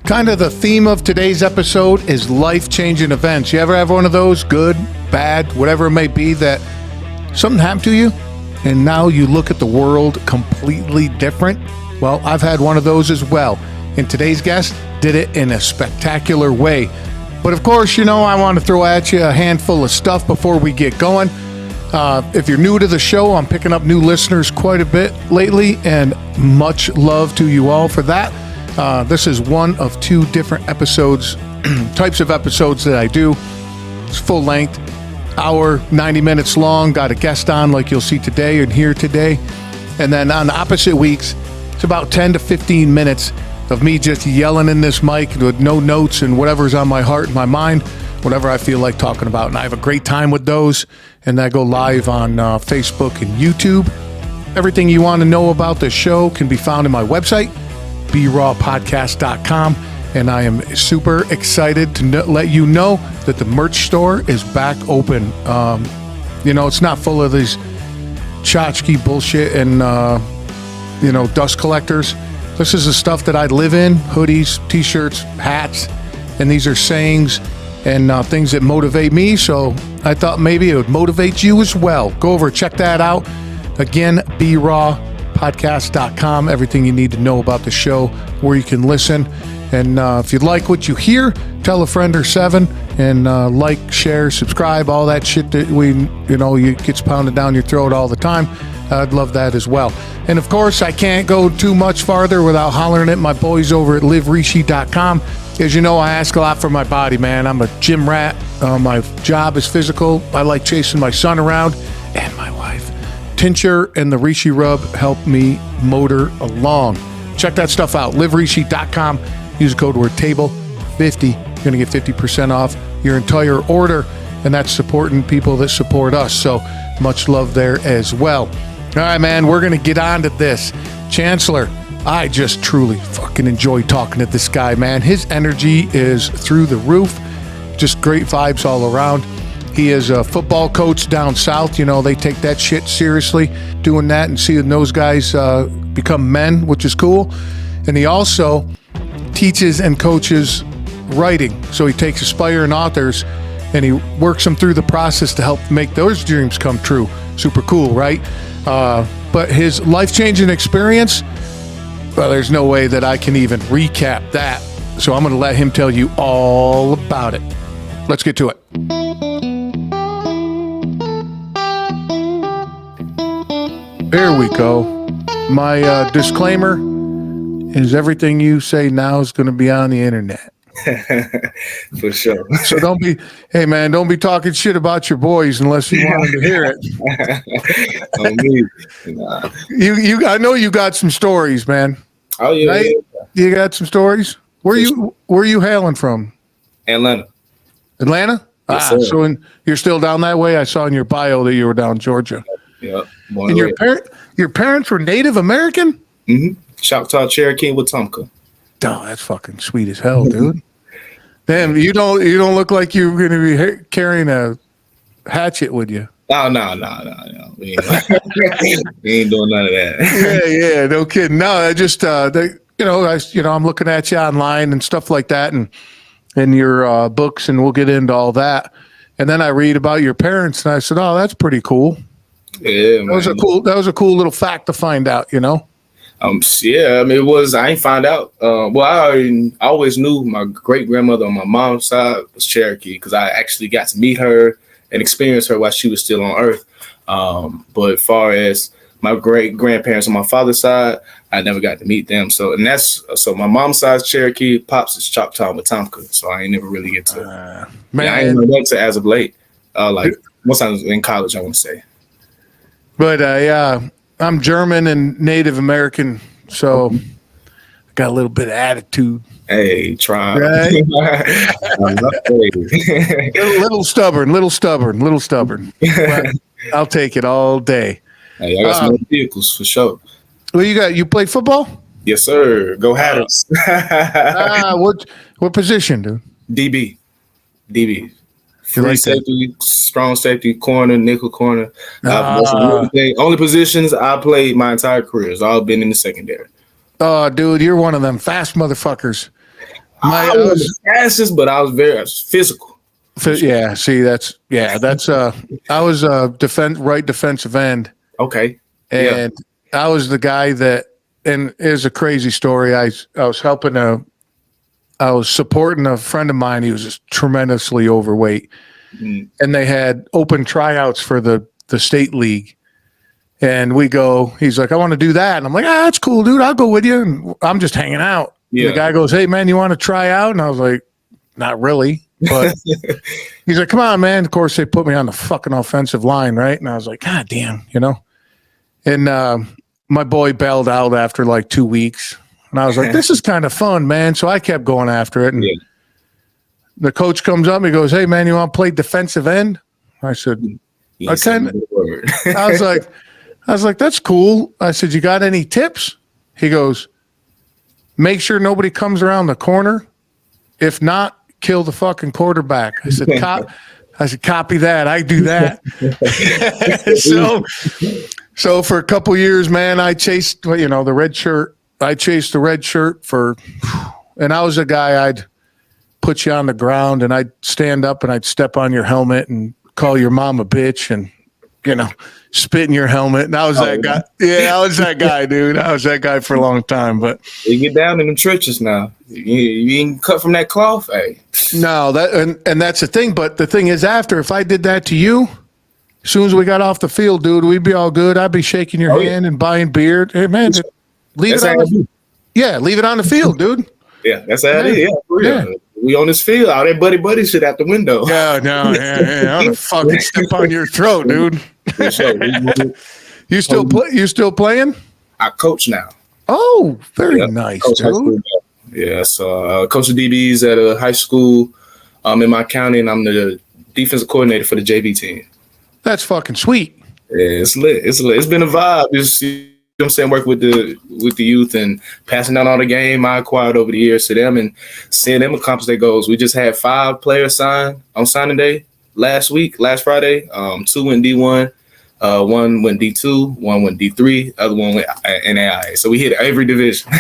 Kind of the theme of today's episode is life-changing events. You ever have one of those, good, bad, whatever it may be, that something happened to you and now you look at the world completely different? Well, I've had one of those as well. And today's guest did it in a spectacular way. But of course, I want to throw at you a handful of stuff before we get going. If you're new to the show, I'm picking up new listeners quite a bit lately, and much love to you all for that. This is one of two different episodes, types of episodes that I do. It's full length, hour, 90 minutes long. Got a guest on like you'll see today and hear today. And then on the opposite weeks, it's about 10 to 15 minutes of me just yelling in this mic with no notes and whatever's on my heart and my mind, whatever I feel like talking about. And I have a great time with those. And I go live on Facebook and YouTube. Everything you want to know about the show can be found in my website, brawpodcast.com. And I am super excited to let you know that the merch store is back open. It's not full of these tchotchke bullshit and, dust collectors. This is the stuff that I live in, hoodies, t-shirts, hats, and these are sayings and things that motivate me. So I thought maybe it would motivate you as well. Go over, check that out. Again, brawpodcast.com. Everything you need to know about the show, where you can listen. And if you like what you hear, tell a friend or seven, and like, share, subscribe, all that shit that gets pounded down your throat all the time. I'd love that as well. And of course, I can't go too much farther without hollering at my boys over at liverishi.com. As you know, I ask a lot for my body, man. I'm a gym rat. My job is physical. I like chasing my son around and my wife. Tincture and the Rishi Rub help me motor along. Check that stuff out. liverishi.com. Use the code word TABLE50. You're going to get 50% off your entire order. And that's supporting people that support us. So much love there as well. All right, man, we're going to get on to this. Chancellor, I just truly fucking enjoy talking to this guy, man. His energy is through the roof. Just great vibes all around. He is a football coach down south. They take that shit seriously, doing that and seeing those guys become men, which is cool. And he also teaches and coaches writing. So he takes aspiring authors and he works them through the process to help make those dreams come true. Super cool, right? But his life-changing experience, well, there's no way that I can even recap that. So I'm going to let him tell you all about it. Let's get to it. There we go. My disclaimer is everything you say now is going to be on the internet. For sure. So don't be talking shit about your boys unless you want them to hear it. Nah. I know you got some stories, man. Oh yeah, right? Yeah. You got some stories. Where you hailing from? Atlanta. Yes, sir. So you're still down that way. I saw in your bio that you were down Georgia. Yep. And your parents were Native American? Mm-hmm. Choctaw, Cherokee, Wetumpka. Oh, that's fucking sweet as hell, dude. Damn, you don't look like you're going to be carrying a hatchet with you. Oh, no. We ain't doing none of that. Yeah, no kidding. No, I just I'm looking at you online and stuff like that, and your books, and we'll get into all that. And then I read about your parents, and I said, "Oh, that's pretty cool." Yeah, man. That was a cool little fact to find out. Yeah, I mean, I ain't find out. I always knew my great grandmother on my mom's side was Cherokee because I actually got to meet her and experience her while she was still on Earth. But as far as my great grandparents on my father's side, I never got to meet them. So my mom's side's Cherokee, pops is Choctaw and Wetumpka. So I ain't never really get to. I ain't never went to as of late. Once I was in college, I want to say. But I'm German and Native American, so I got a little bit of attitude. Hey, try. Right? little stubborn. But I'll take it all day. Hey, I got some vehicles for sure. Well, you play football? Yes, sir. Go Hatters. What position, dude? DB. Free safety, strong safety, corner, nickel corner. Only positions I played my entire career has all been in the secondary. Oh, dude, you're one of them fast motherfuckers. I wasn't the fastest, but I was very physical. Yeah, see, that's I was a right defensive end. Okay. And I was the guy that, and it's a crazy story. I was I was supporting a friend of mine. He was just tremendously overweight, and they had open tryouts for the state league. And he's like, I want to do that. And I'm like, that's cool, dude. I'll go with you. And I'm just hanging out. Yeah. And the guy goes, hey, man, you want to try out? And I was like, not really. But he's like, come on, man. Of course, they put me on the fucking offensive line, right? And I was like, God damn, And my boy bailed out after like 2 weeks. And I was like, this is kind of fun, man. So I kept going after it. And the coach comes up and he goes, hey, man, you want to play defensive end? I said, okay. I was like, that's cool. I said, you got any tips? He goes, make sure nobody comes around the corner. If not, kill the fucking quarterback. I said, copy that. I do that. So for a couple years, man, I chased, the red shirt. I chased the red shirt and I was a guy, I'd put you on the ground and I'd stand up and I'd step on your helmet and call your mom a bitch and, spit in your helmet. And I was that guy. Yeah, I was that guy, dude. I was that guy for a long time. But you get down in the trenches now. You ain't cut from that cloth, hey. No, and that's the thing. But the thing is, if I did that to you, as soon as we got off the field, dude, we'd be all good. I'd be shaking your hand and buying beer. Hey, man, leave it on the field, dude. Yeah, that's how it is. Yeah, for real. Yeah. We on this field, all that buddy shit out the window. No, I'm gonna fucking step on your throat, dude. You still playing? I coach now. Oh, very nice, dude. Yeah, so coach the DBs at a high school in my county, and I'm the defensive coordinator for the JV team. That's fucking sweet. Yeah, it's lit. It's been a vibe. I'm saying, work with the youth and passing down all the game I acquired over the years to them and seeing them accomplish their goals. We just had 5 players sign on signing day last Friday. 2 went D1, 1 went D2, 1 went D3, other one went NAIA. So we hit every division.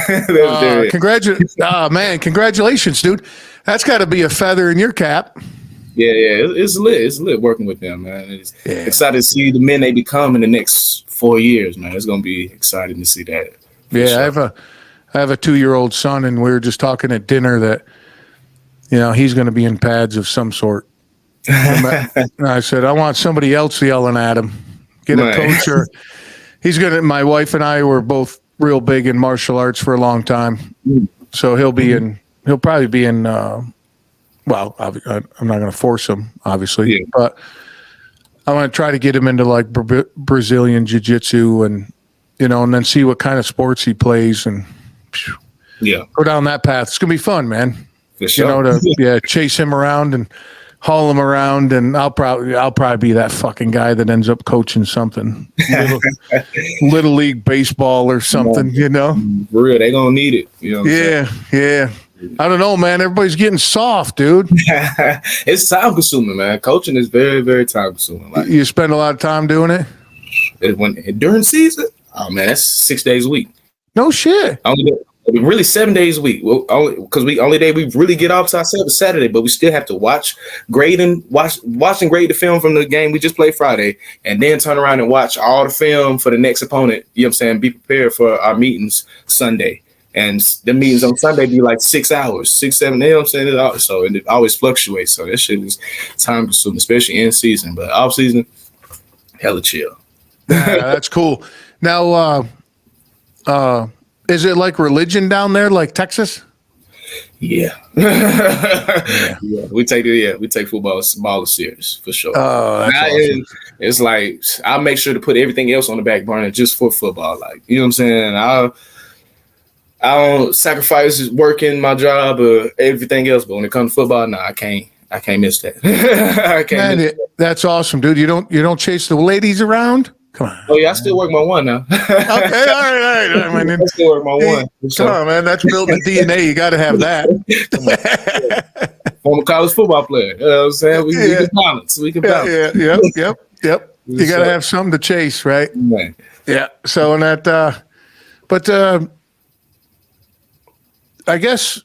Congratulations, dude. That's got to be a feather in your cap. Yeah, it's lit. It's lit working with them, man. It's excited to see the men they become in the next 4 years, man. It's gonna be exciting to see that. Yeah, sure. I have a 2-year-old son, and we were just talking at dinner that he's going to be in pads of some sort. And I said, I want somebody else yelling at him. Get a coach, or he's gonna. My wife and I were both real big in martial arts for a long time, so he'll probably be in. Well, I'm not going to force him, obviously, but I want to try to get him into like Brazilian jiu-jitsu and then see what kind of sports he plays and go down that path. It's going to be fun, man. For sure. Chase him around and haul him around, and I'll probably be that fucking guy that ends up coaching something, little league baseball or something, For real, they gonna need it. Yeah. I don't know, man. Everybody's getting soft, dude. It's time consuming, man. Coaching is very, very time consuming. Like, you spend a lot of time doing it? During season? Oh, man, that's 6 days a week. No shit. Really 7 days a week. Because we really get off to ourselves is Saturday, but we still have to watch and grade the film from the game we just played Friday, and then turn around and watch all the film for the next opponent. You know what I'm saying? Be prepared for our meetings Sunday. And the meetings on Sunday be like 6 hours, 6, 7, you know what I'm saying? So it always fluctuates. So that shit is time consuming, especially in season. But off season, hella chill. That's cool. Now, is it like religion down there, like Texas? Yeah. We take football serious for sure. Oh, that's awesome. It's like I make sure to put everything else on the back burner just for football. Like, you know what I'm saying? I don't sacrifice working my job or everything else, but when it comes to football, I can't miss that. That's awesome, dude. You don't chase the ladies around? Come on. Oh yeah, I still work my one now. Okay, all right. Man. I still work my one. Come on, man. That's building the DNA. You got to have that. Former college football player. You know what I'm saying? We can balance. We can balance. Yep. You got to have something to chase, right? Man. Yeah. So in that, I guess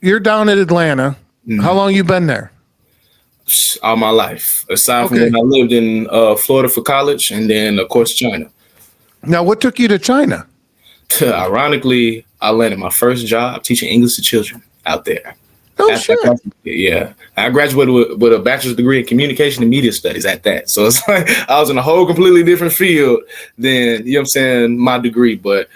you're down in Atlanta. How long you been there? All my life, aside from Okay. when I lived in Florida for college, and then of course China. Now, what took you to China? Ironically, I landed my first job teaching English to children out there. Oh, shit. Yeah, I graduated with a bachelor's degree in communication and media studies at that. So it's like I was in a whole completely different field than, you know what I'm saying, my degree. But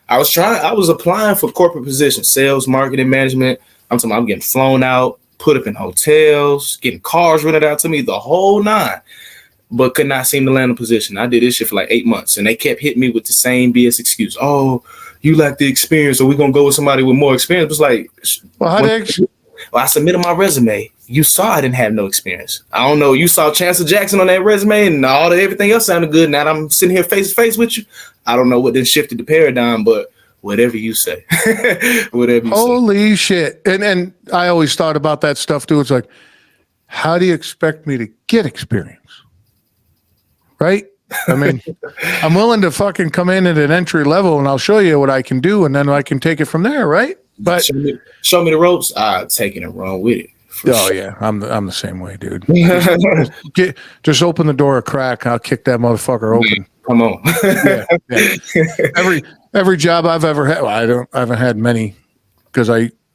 I was applying for corporate positions, sales, marketing, management. I'm getting flown out, put up in hotels, getting cars rented out to me, the whole nine, but could not seem to land a position. I did this shit for like 8 months, and they kept hitting me with the same BS excuse. Oh, you lack the experience, so we're going to go with somebody with more experience. It's like, well, I submitted my resume. You saw I didn't have no experience. I don't know. You saw Chancellor Jackson on that resume, and everything else sounded good. Now that I'm sitting here face to face with you, I don't know what then shifted the paradigm, but whatever you say. Whatever you say. Holy shit. And I always thought about that stuff too. It's like, how do you expect me to get experience? Right? I mean, I'm willing to fucking come in at an entry level and I'll show you what I can do, and then I can take it from there, right? But show me the ropes. Taking it wrong with it. Oh yeah, I'm the same way, dude. Just open the door a crack, I'll kick that motherfucker open. Come on. Yeah. Every job I've ever had, well, I haven't had many, because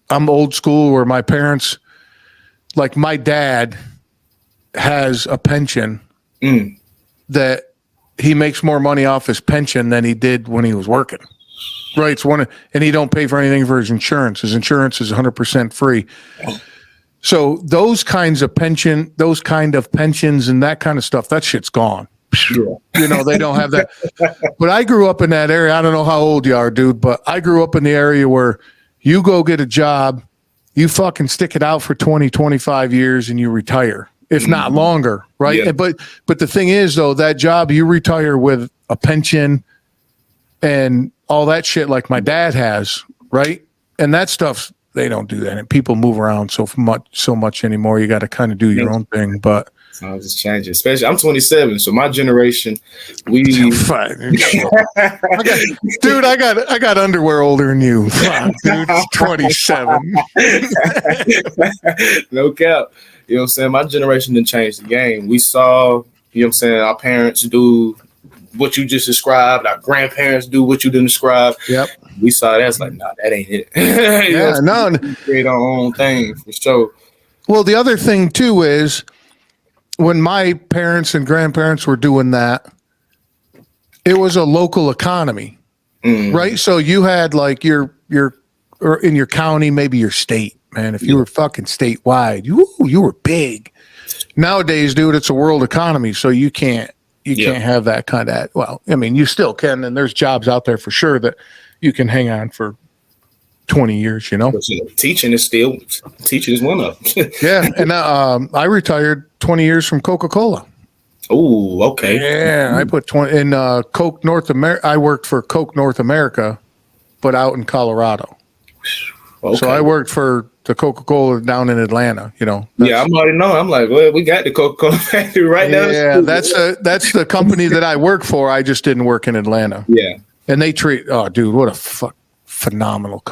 I'm old school, where my parents, like my dad has a pension that he makes more money off his pension than he did when he was working. Right. And he don't pay for anything for his insurance. His insurance is 100% free. So those kind of pensions and that kind of stuff, that shit's gone. Yeah. You know, they don't have that. But I grew up in that area. I don't know how old you are, dude, but I grew up in the area where you go get a job, you fucking stick it out for 20, 25 years and you retire, if not longer. Right. Yeah. But the thing is, though, that job, you retire with a pension and all that shit like my dad has, right? And that stuff, they don't do that. And people move around so much anymore. You got to kind of do your own thing. But I'm just changing. Especially, I'm 27, so my generation, I got underwear older than you. Fuck, dude, 27. No cap. You know what I'm saying? My generation didn't change the game. We saw, you know what I'm saying, our parents do what you just described, our grandparents do what you didn't describe. Yep. We saw that. It's like, nah, that ain't it. Yeah, no. We create our own thing for sure. Well, the other thing too is when my parents and grandparents were doing that, it was a local economy, right? So you had like your or in your county, maybe your state, man. If you were fucking statewide, you were big. Nowadays, dude, it's a world economy, so you can't have that kind of, well, I mean, you still can, and there's jobs out there for sure that you can hang on for 20 years, you know? Teaching is one of them. Yeah, and I retired 20 years from Coca-Cola. Oh, okay. Yeah, I put 20 in Coke North America. I worked for Coke North America, but out in Colorado. Okay. So I worked for the Coca-Cola down in Atlanta, you know. Yeah, I'm already know. I'm like, well, we got the Coca-Cola factory right now. Yeah, that's the company that I work for. I just didn't work in Atlanta. Yeah. And they dude, what a phenomenal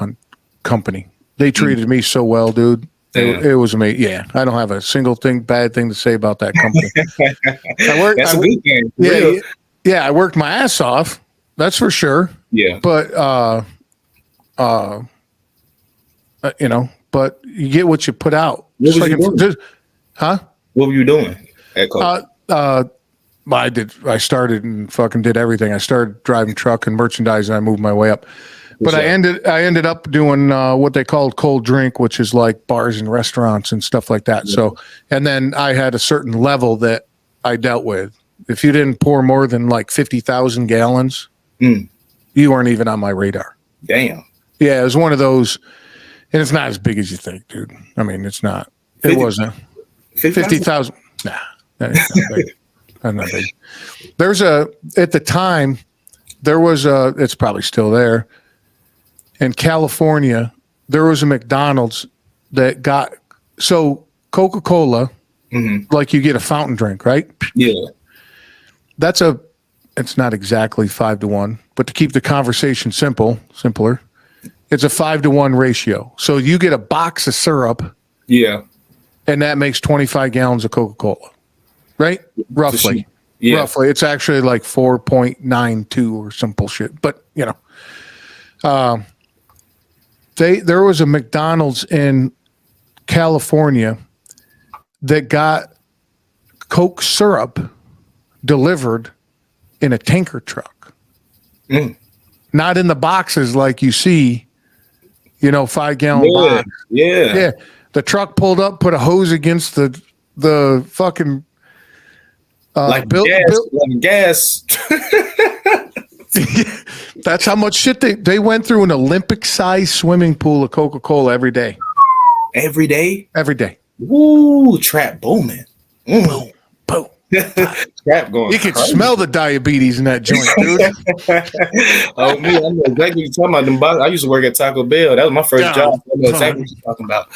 company. They treated me so well, dude. It was amazing. Yeah, I don't have a single bad thing to say about that company. That's a good thing. Yeah, I worked my ass off. That's for sure. Yeah. But you know, but you get what you put out. What was you doing? What were you doing at Coke? I started and fucking did everything. I started driving truck and merchandising. I moved my way up. But I ended up doing what they called cold drink, which is like bars and restaurants and stuff like that. Yeah. So, and then I had a certain level that I dealt with. If you didn't pour more than like 50,000 gallons, you weren't even on my radar. Damn. Yeah, it was one of those, and it's not as big as you think, dude. I mean, it's not. It wasn't 50,000. Nah, that's not big. That's not big. At the time, there was it's probably still there. In California, there was a McDonald's that got, so Coca-Cola, like you get a fountain drink, right? Yeah. It's not exactly 5-1, but to keep the conversation simpler, It's a 5-to-1 ratio. So you get a box of syrup, Yeah. and that makes 25 gallons of Coca-Cola, right? Roughly. Yeah. Roughly. It's actually like 4.92 or some bullshit. But, there was a McDonald's in California that got Coke syrup delivered in a tanker truck. Not in the boxes like you see, 5-gallon box. Yeah. The truck pulled up, put a hose against the fucking like gas. That's how much shit they went through an Olympic-sized swimming pool of Coca-Cola every day. Every day? Every day. Woo, trap booming. Boom, boom. Trap going. You can smell the diabetes in that joint, dude. Oh, me, I know exactly what you're talking about. Them boxes. I used to work at Taco Bell. That was my first job. I know exactly what you're talking about.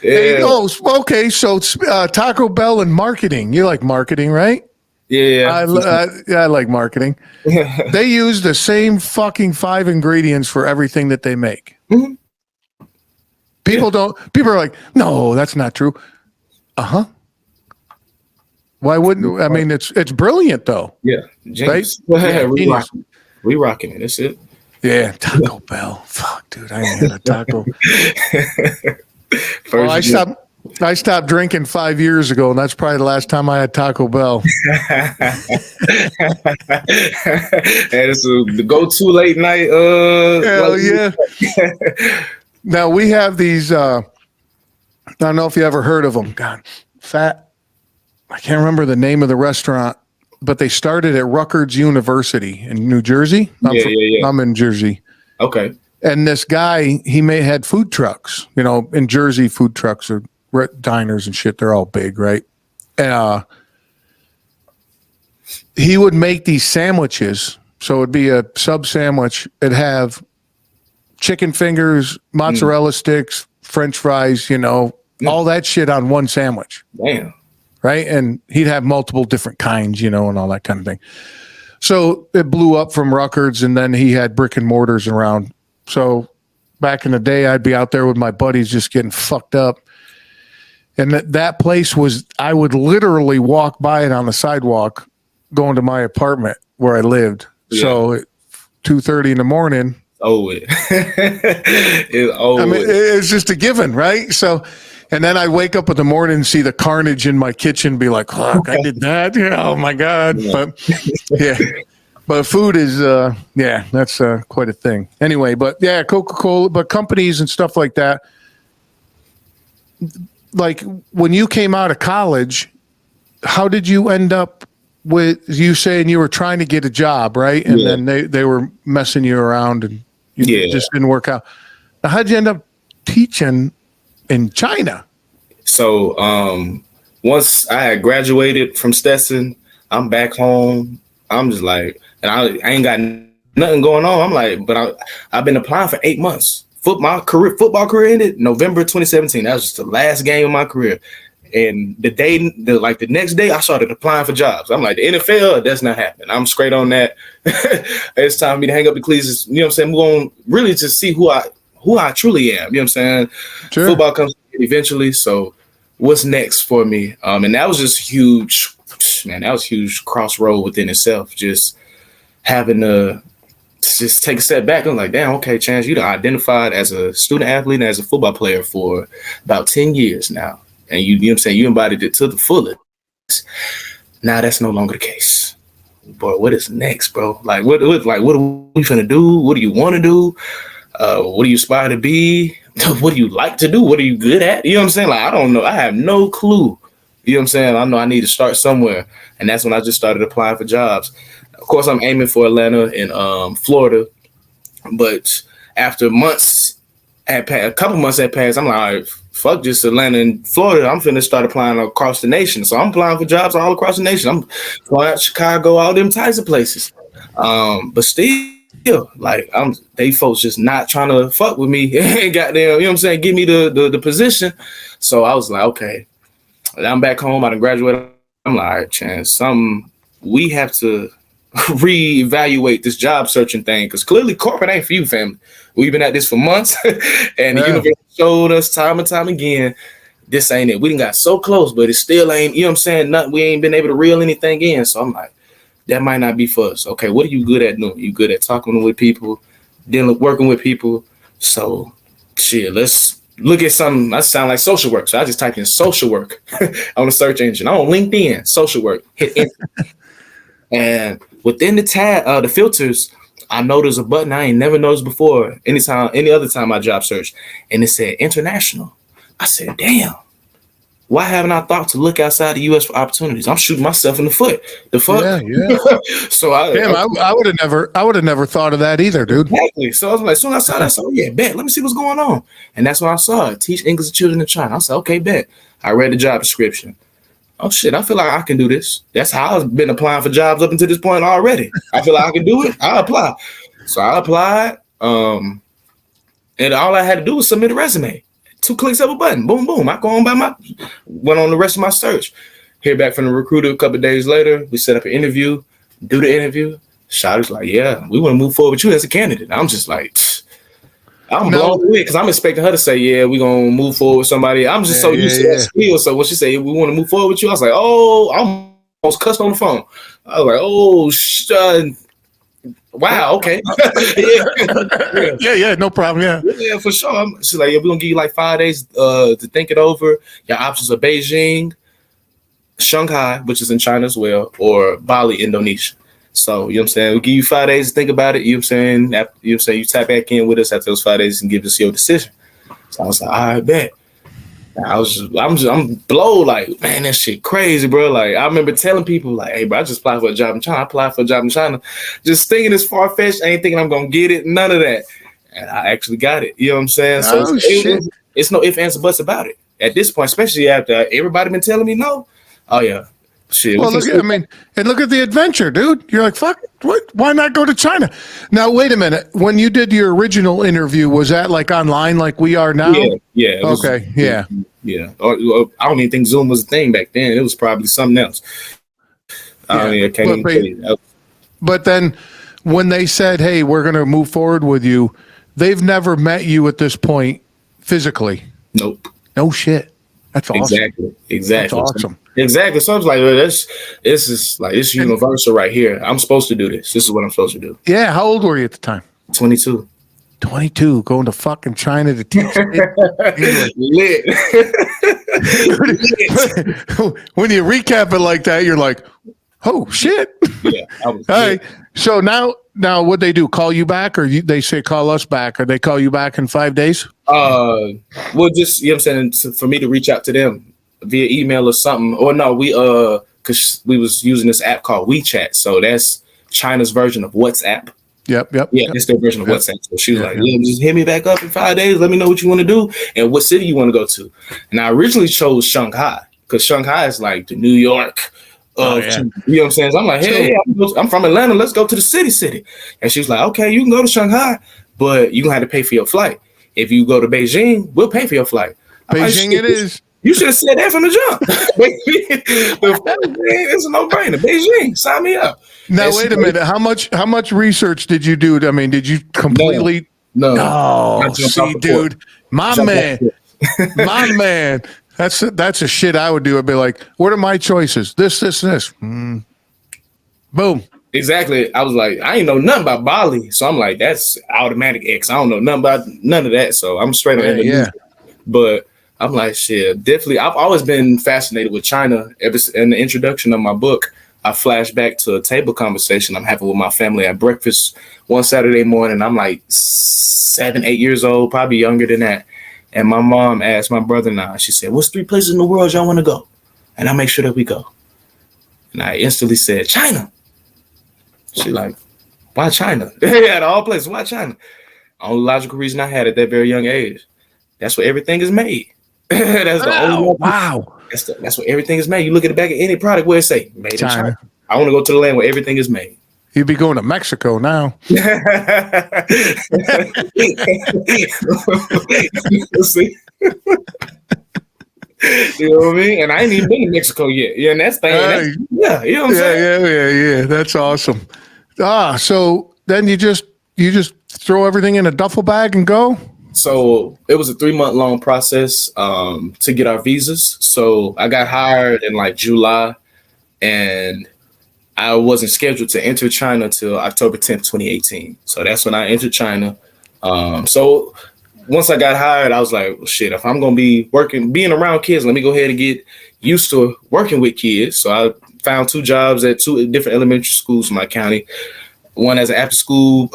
Yeah. Okay. So it's Taco Bell and marketing. You like marketing, right? Yeah. I like marketing. They use the same fucking 5 ingredients for everything that they make. Mm-hmm. People are like, no, that's not true. Uh-huh. Why wouldn't, I mean, it's brilliant though. Yeah. Genius. Right? Yeah, we rocking it. That's it. Yeah. Taco Bell. Fuck, dude. I ain't had a taco. Well, I stopped drinking 5 years ago, and that's probably the last time I had Taco Bell. And it's the go-to late night. Hell yeah. Now we have these. I don't know if you ever heard of them. God, fat. I can't remember the name of the restaurant, but they started at Rutgers University in New Jersey. I'm in Jersey. Okay. And this guy, he had food trucks. In Jersey, food trucks are diners and shit. They're all big, right? He would make these sandwiches. So it'd be a sub sandwich. It'd have chicken fingers, mozzarella sticks, French fries, all that shit on one sandwich. Damn. Right? And he'd have multiple different kinds, and all that kind of thing. So it blew up from Rutgers, and then he had brick and mortars around. So back in the day, I'd be out there with my buddies just getting fucked up. And that place I would literally walk by it on the sidewalk going to my apartment where I lived. Yeah. So at 2:30 in the morning. It's just a given, right? So, and then I wake up in the morning and see the carnage in my kitchen, be like, fuck, I did that. Oh my God. Yeah. But yeah. But food is, that's quite a thing. Anyway, but yeah, Coca-Cola, but companies and stuff like that. Like when you came out of college, how did you end up with you saying you were trying to get a job, right? And then they were messing you around and it just didn't work out. Now, how'd you end up teaching in China? So once I had graduated from Stetson, I'm back home. I'm just like, and I ain't got nothing going on. I'm like, but I've been applying for 8 months. My football career ended November 2017. That was just the last game of my career. And the next day, I started applying for jobs. I'm like, the NFL, that's not happening. I'm straight on that. It's time for me to hang up the cleats. You know what I'm saying? Move on, really to see who I truly am. You know what I'm saying? Sure. Football comes eventually. So what's next for me? And that was just huge. Man, that was a huge crossroad within itself. Just having to just take a step back. I'm like, damn, okay, Chance, you identified as a student athlete and as a football player for about 10 years now. And you know what I'm saying? You embodied it to the fullest. Now that's no longer the case. But what is next, bro? Like, what are we finna do? What do you want to do? What do you aspire to be? What do you like to do? What are you good at? You know what I'm saying? Like, I don't know. I have no clue. You know what I'm saying? I know I need to start somewhere. And that's when I just started applying for jobs. Of course, I'm aiming for Atlanta and Florida. But after a couple months had passed, I'm like, all right, fuck just Atlanta and Florida. I'm finna start applying across the nation. So I'm applying for jobs all across the nation. I'm going out Chicago, all them types of places. But still, like, they folks just not trying to fuck with me. Goddamn, you know what I'm saying? Give me the position. So I was like, okay. I'm back home. I done graduated. I'm like, all right, Chance, we have to reevaluate this job searching thing, because clearly corporate ain't for you, family. We've been at this for months, and the universe showed us time and time again, this ain't it. We done got so close, but it still ain't, you know what I'm saying? Nothing, we ain't been able to reel anything in. So I'm like, that might not be for us. Okay, what are you good at doing? You good at talking with people, working with people. So shit, let's look at something. That sound like social work. So I just typed in social work on the search engine. On LinkedIn, social work. Hit enter. And within the tab, the filters, I noticed a button I ain't never noticed before. Any other time I job searched, and it said international. I said, damn. Why haven't I thought to look outside the U.S. for opportunities? I'm shooting myself in the foot. The fuck? Yeah. So I would have never thought of that either, dude. Exactly. So I was like, as soon as I saw that, I said, yeah, bet. Let me see what's going on. And that's when I saw it. Teach English to children in China. I said, okay, bet. I read the job description. Oh shit, I feel like I can do this. That's how I've been applying for jobs up until this point already. I feel like I can do it. I apply. So I applied. And all I had to do was submit a resume. 2 clicks of a button. Boom, boom. I went on the rest of my search. Hear back from the recruiter a couple of days later. We set up an interview. Do the interview. Shotty's like, yeah, we want to move forward with you as a candidate. I'm just like, I'm blown away because I'm expecting her to say, yeah, we're going to move forward with somebody. I'm just so used to that spiel. So when she said, we want to move forward with you, I was like, oh, I almost cussed on the phone. I was like, oh, wow, okay. Yeah, no problem. Yeah, for sure. She's like, yeah, we're going to give you like 5 days to think it over. Your options are Beijing, Shanghai, which is in China as well, or Bali, Indonesia. So, you know what I'm saying? We'll give you 5 days to think about it. You know what I'm saying? After, you know what I'm saying? You tap back in with us after those 5 days and give us your decision. So I was like, I bet. I'm blown, like, man, that shit crazy, bro. Like, I remember telling people, like, hey, bro, I just applied for a job in China. I applied for a job in China. Just thinking it's far-fetched. I ain't thinking I'm going to get it. None of that. And I actually got it. You know what I'm saying? So it's no ifs, ands, or buts about it. At this point, especially after everybody been telling me no. Oh, yeah. Shit. Well, look at the adventure, dude. You're like, fuck, what? Why not go to China? Now, wait a minute. When you did your original interview, was that like online like we are now? Yeah. Okay, yeah. Or, I don't even think Zoom was a thing back then. It was probably something else. I can't even tell you. But then when they said, hey, we're going to move forward with you, they've never met you at this point physically. Nope. No shit. That's awesome. Exactly. That's awesome. Exactly. So I was like, this is universal right here. I'm supposed to do this. This is what I'm supposed to do. Yeah. How old were you at the time? 22. 22, going to fucking China to teach. Lit. When you recap it like that, you're like, oh shit. Yeah. All right. So now what they do? Call you back, or they say call us back, or they call you back in 5 days? Well, just, you know what I'm saying, for me to reach out to them via email or something. Or no, because we was using this app called WeChat, so that's China's version of WhatsApp. Yep. Yeah, it's their version of WhatsApp. So she was like, yeah, just hit me back up in 5 days. Let me know what you want to do and what city you want to go to. And I originally chose Shanghai because Shanghai is like the New York of, you know what I'm saying? So I'm like, hey, I'm from Atlanta. Let's go to the city. And she was like, okay, you can go to Shanghai, but you're going to have to pay for your flight. If you go to Beijing, we'll pay for your flight. Beijing it is. You should have said that from the jump. It's a no-brainer. Beijing, sign me up. Now, wait a minute. How much research did you do? I mean, did you completely? No. See, dude, my man. That's a shit I would do. I'd be like, what are my choices? This. Boom. Exactly. I was like, I ain't know nothing about Bali. So I'm like, that's automatic X. I don't know nothing about none of that. So I'm straight on Indonesia. But I'm like, shit, definitely. I've always been fascinated with China. In the introduction of my book, I flash back to a table conversation I'm having with my family at breakfast one Saturday morning. I'm like 7, 8 years old, probably younger than that. And my mom asked my brother and I, she said, what's 3 places in the world y'all want to go? And I make sure that we go. And I instantly said, China. She like, why China? Yeah, the all places, why China? Only logical reason I had at that very young age. That's where everything is made. That's the only one. Wow. That's where everything is made. You look at the back of any product where it say made in China. I want to go to the land where everything is made. You'd be going to Mexico now. See? You know what I mean? And I ain't even been to Mexico yet. Yeah, and that's thing. Yeah, you know what I'm saying? Yeah. That's awesome. So then you just throw everything in a duffel bag and go? So it was a 3 month long process to get our visas. So I got hired in like July, and I wasn't scheduled to enter China till October 10th, 2018. So that's when I entered China. So once I got hired, I was like, well, shit, if I'm going to be being around kids, let me go ahead and get used to working with kids. So I found 2 jobs at 2 different elementary schools in my county. One as an after school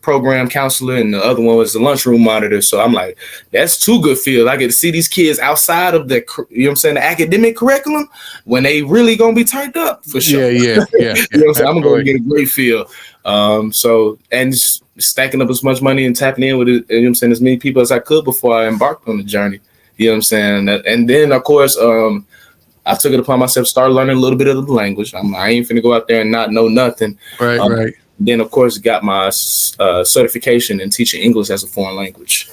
program counselor, and the other one was the lunchroom monitor. So I'm like, that's 2 good fields. I get to see these kids outside of the, you know what I'm saying, the academic curriculum when they really gonna be turned up for sure. Yeah. You know what I'm saying? I'm gonna get a great feel. So, and just stacking up as much money and tapping in with it, you know what I'm saying, as many people as I could before I embarked on the journey. You know what I'm saying? And then of course, I took it upon myself, started learning a little bit of the language. I ain't finna go out there and not know nothing. Right. Then, of course, got my certification in teaching English as a foreign language.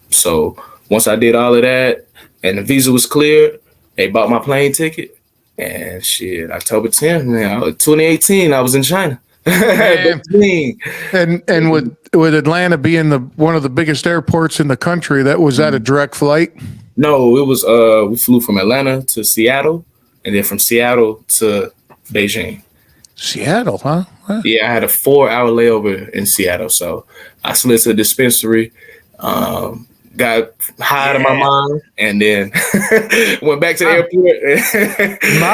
So once I did all of that and the visa was cleared, they bought my plane ticket. And shit, October 10th, man, 2018, I was in China. And with Atlanta being one of the biggest airports in the country, that was that a direct flight? No, it was we flew from Atlanta to Seattle, and then from Seattle to Beijing. Seattle, huh? Yeah, I had a 4-hour layover in Seattle, so I slid to the dispensary, got high out of my mind, and then went back to the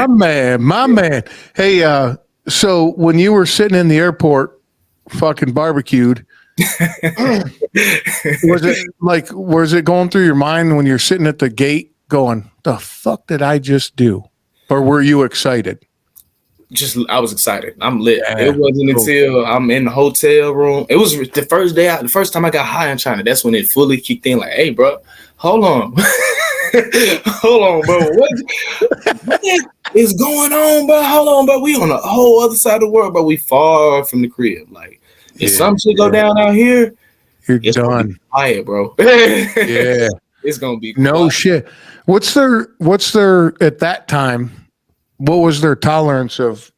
airport. My man. Hey, so when you were sitting in the airport, fucking barbecued, was it going through your mind when you're sitting at the gate going, the fuck did I just do? Or were you excited? I was excited. I'm lit. Yeah, it wasn't until I'm in the hotel room. It was the first time I got high in China. That's when it fully kicked in. Like, hey, bro, hold on. Hold on, bro. What is going on, bro? Hold on, bro. We on the whole other side of the world, but we far from the crib. Like, if some shit go down out here, you're done. Quiet, bro. Yeah. It's gonna be no quiet. Shit. What's their at that time? What was their tolerance of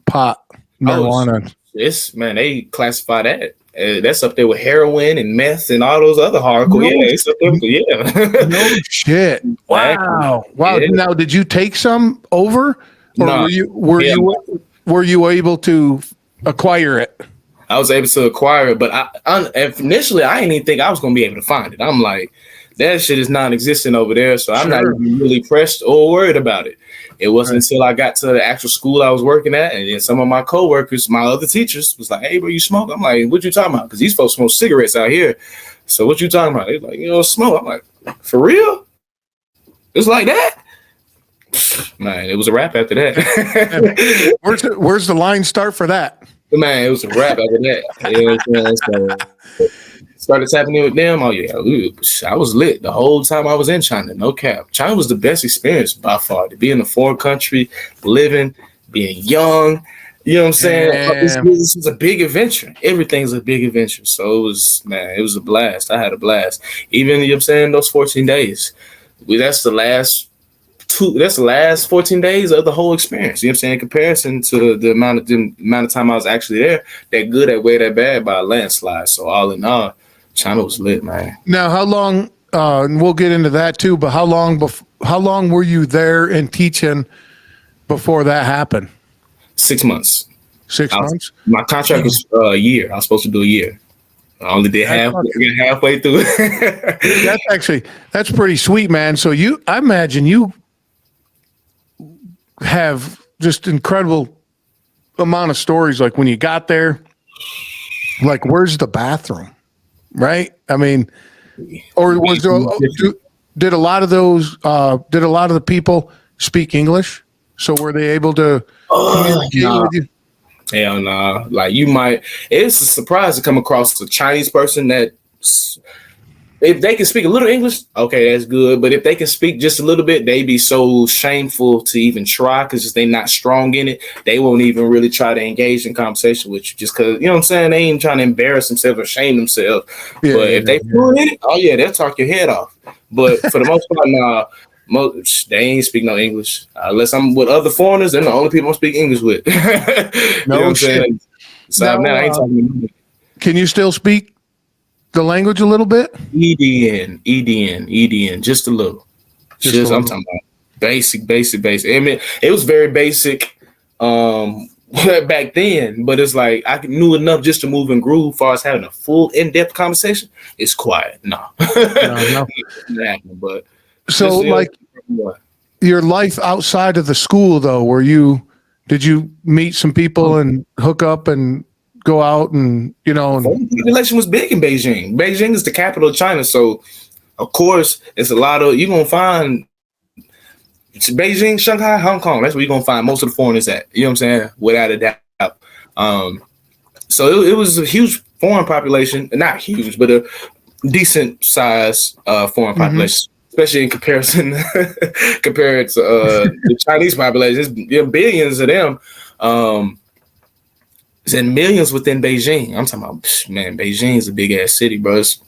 pot, marijuana? They classify that. That's up there with heroin and meth and all those other hardcore. It's up there. Yeah. No shit. Wow. Yeah. Now, did you take some over, or were you able to acquire it? I was able to acquire it, but initially I didn't even think I was going to be able to find it. I'm like, that shit is non-existent over there, so I'm not even really pressed or worried about it. It wasn't until I got to the actual school I was working at, and then some of my coworkers, my other teachers, was like, "Hey, bro, you smoke?" I'm like, "What you talking about?" Because these folks smoke cigarettes out here. So what you talking about? They're like, smoke. I'm like, for real? It's like that? Man, it was a wrap after that. Where's the line start for that? Man, it was a wrap after that. You know what I'm saying? So, started tapping in with them. Oh yeah, I was lit the whole time I was in China. No cap. China was the best experience by far. To be in a foreign country, living, being young. You know what I'm saying? This is a big adventure. Everything's a big adventure. So it was a blast. I had a blast. Even, you know what I'm saying, those 14 days. That's the last 14 days of the whole experience. You know what I'm saying? In comparison to the amount of time I was actually there, that good, that way, that bad by a landslide. So all in all, China was lit, man. Now, how long? And we'll get into that too. But how long were you there and teaching before that happened? 6 months. 6 months. My contract was a year. I was supposed to do a year. I only did halfway through. That's pretty sweet, man. So I imagine you have just incredible amount of stories. Like when you got there, like where's the bathroom? Right? I mean, or was there, did a lot of the people speak English? So were they able to communicate with you? Hell nah. Like it's a surprise to come across a Chinese person that if they can speak a little English, okay, that's good. But if they can speak just a little bit, they be so shameful to even try because they're not strong in it. They won't even really try to engage in conversation with you just because, you know what I'm saying? They ain't trying to embarrass themselves or shame themselves. But if they fluent in it, oh yeah, they'll talk your head off. But for the most part, nah, Most they ain't speak no English unless I'm with other foreigners. They're the only people I speak English with. You know what I'm saying? So now I ain't talking. Can you still speak the language a little bit? EDN, just a little. Just I'm talking about basic. I mean, it was very basic back then, but it's like I knew enough just to move and groove. As far as having a full in-depth conversation, it's quiet. No. But so like your life outside of the school though, did you meet some people and hook up and go out and population was big in Beijing. Beijing is the capital of China, so of course it's a lot of you're gonna find Beijing, Shanghai, Hong Kong. That's where you're gonna find most of the foreigners at. You know what I'm saying? Without a doubt. So it was a huge foreign population, not huge, but a decent size foreign population, especially in comparison compared to the Chinese population. There's billions of them. And millions within Beijing. I'm talking about, man, Beijing is a big ass city, bro. It's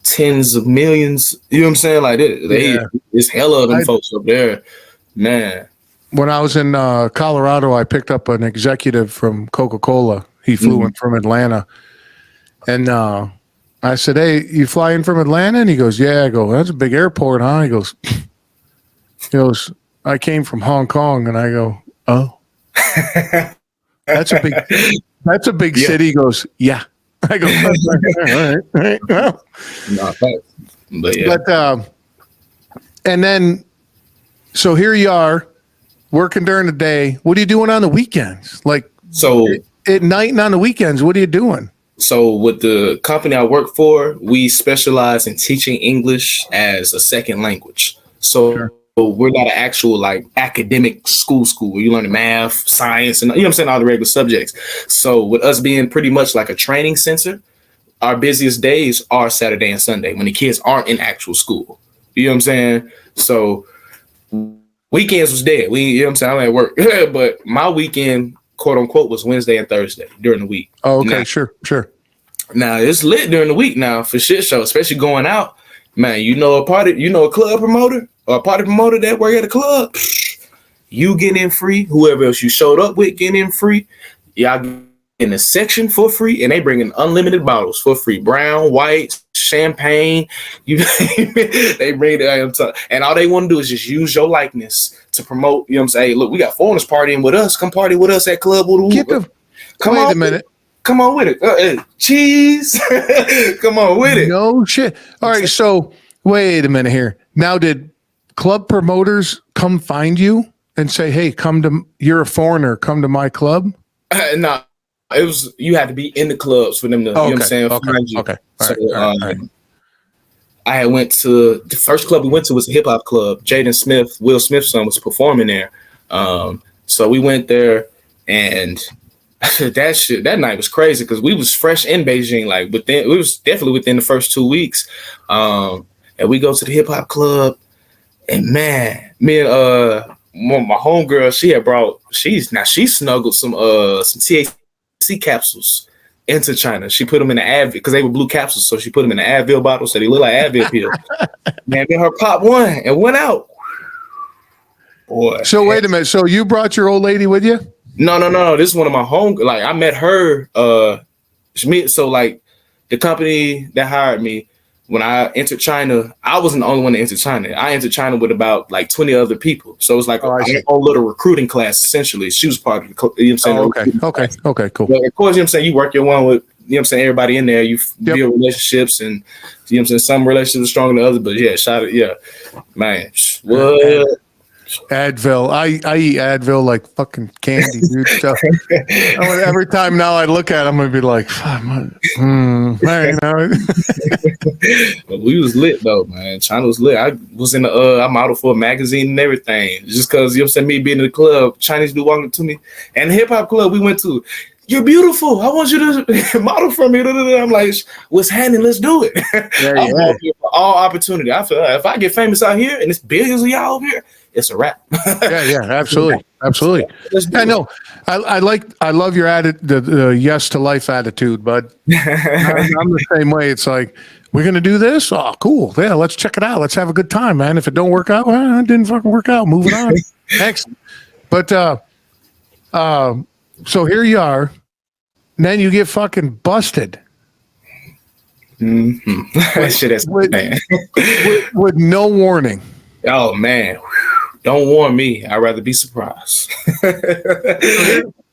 tens of millions. You know what I'm saying? Like it's hella of them folks up there, man. When I was in Colorado, I picked up an executive from Coca-Cola. He flew in from Atlanta, and I said, "Hey, you fly in from Atlanta?" And he goes, "Yeah." I go, "That's a big airport, huh?" He goes, "I came from Hong Kong," and I go, "Oh, that's a big city." He goes, "Yeah." I go, all right. Well. But and then, so here you are working during the day. What are you doing on the weekends? Like, so at night and on the weekends, what are you doing? So with the company I work for, we specialize in teaching English as a second language. So we're not an actual like academic school where you learn math, science, and you know what I'm saying, all the regular subjects. So with us being pretty much like a training center, our busiest days are Saturday and Sunday when the kids aren't in actual school. You know what I'm saying? So weekends was dead. You know what I'm saying? I'm at work. But my weekend, quote unquote, was Wednesday and Thursday during the week. Oh, okay, now, sure. Now it's lit during the week now for shit show, especially going out. Man, a club promoter or a party promoter that work at a club, you get in free. Whoever else you showed up with getting in free. Y'all get in a section for free, and they bring in unlimited bottles for free. Brown, white, champagne. They bring it, and all they want to do is just use your likeness to promote. You know what I'm saying? Hey, look, we got foreigners partying with us. Come party with us at Club. Come on, wait a minute. Come on with it. Cheese. Come on with it. No shit. All right. So wait a minute here. Now, did club promoters come find you and say, "Hey, you're a foreigner. Come to my club"? No, it was you had to be in the clubs for them to. You know what I'm saying? Find you. Okay. All right. I went to the first club we went to was a hip hop club. Jaden Smith, Will Smith's son, was performing there. So we went there and. That night was crazy because we was fresh in Beijing, we was definitely within the first 2 weeks. And we go to the hip hop club, and man, me and my homegirl, she snuggled some THC capsules into China. She put them in the Advil because they were blue capsules, so she put them in the Advil bottle, so they look like Advil pills. Man, then her pop one and went out. Boy. So wait a minute. So you brought your old lady with you? No. This is one of my home. Like I met her. So like the company that hired me when I entered China, I wasn't the only one that entered China. I entered China with about like 20 other people. So it was like a whole little recruiting class. Essentially, she was part of the. You know what I'm saying? Okay, cool. But of course, you know what I'm saying. You work your one with. You know what I'm saying? Everybody in there, you build relationships, and you know what I'm saying. Some relationships are stronger than others, but man. What? Advil. I eat Advil like fucking candy, dude. So every time now I look at it, I'm gonna be like, But we was lit though, man. China was lit. I was in I modeled for a magazine and everything. Just cause you know what I'm saying, me being in the club, Chinese dude walking up to me. And the hip hop club we went to, you're beautiful. I want you to model for me. I'm like, what's happening? Let's do it. I'm going here for all opportunity. I feel like if I get famous out here and it's billions of y'all over here, it's a wrap. Yeah, absolutely. I know. I love your the yes to life attitude, bud. I'm the same way. It's like, we're gonna do this. Oh, cool. Yeah, let's check it out. Let's have a good time, man. If it don't work out, well, it didn't fucking work out. Moving on. Next. But so here you are. And then you get fucking busted. Mm-hmm. Shit is with no warning. Oh man. Don't warn me. I'd rather be surprised. Wait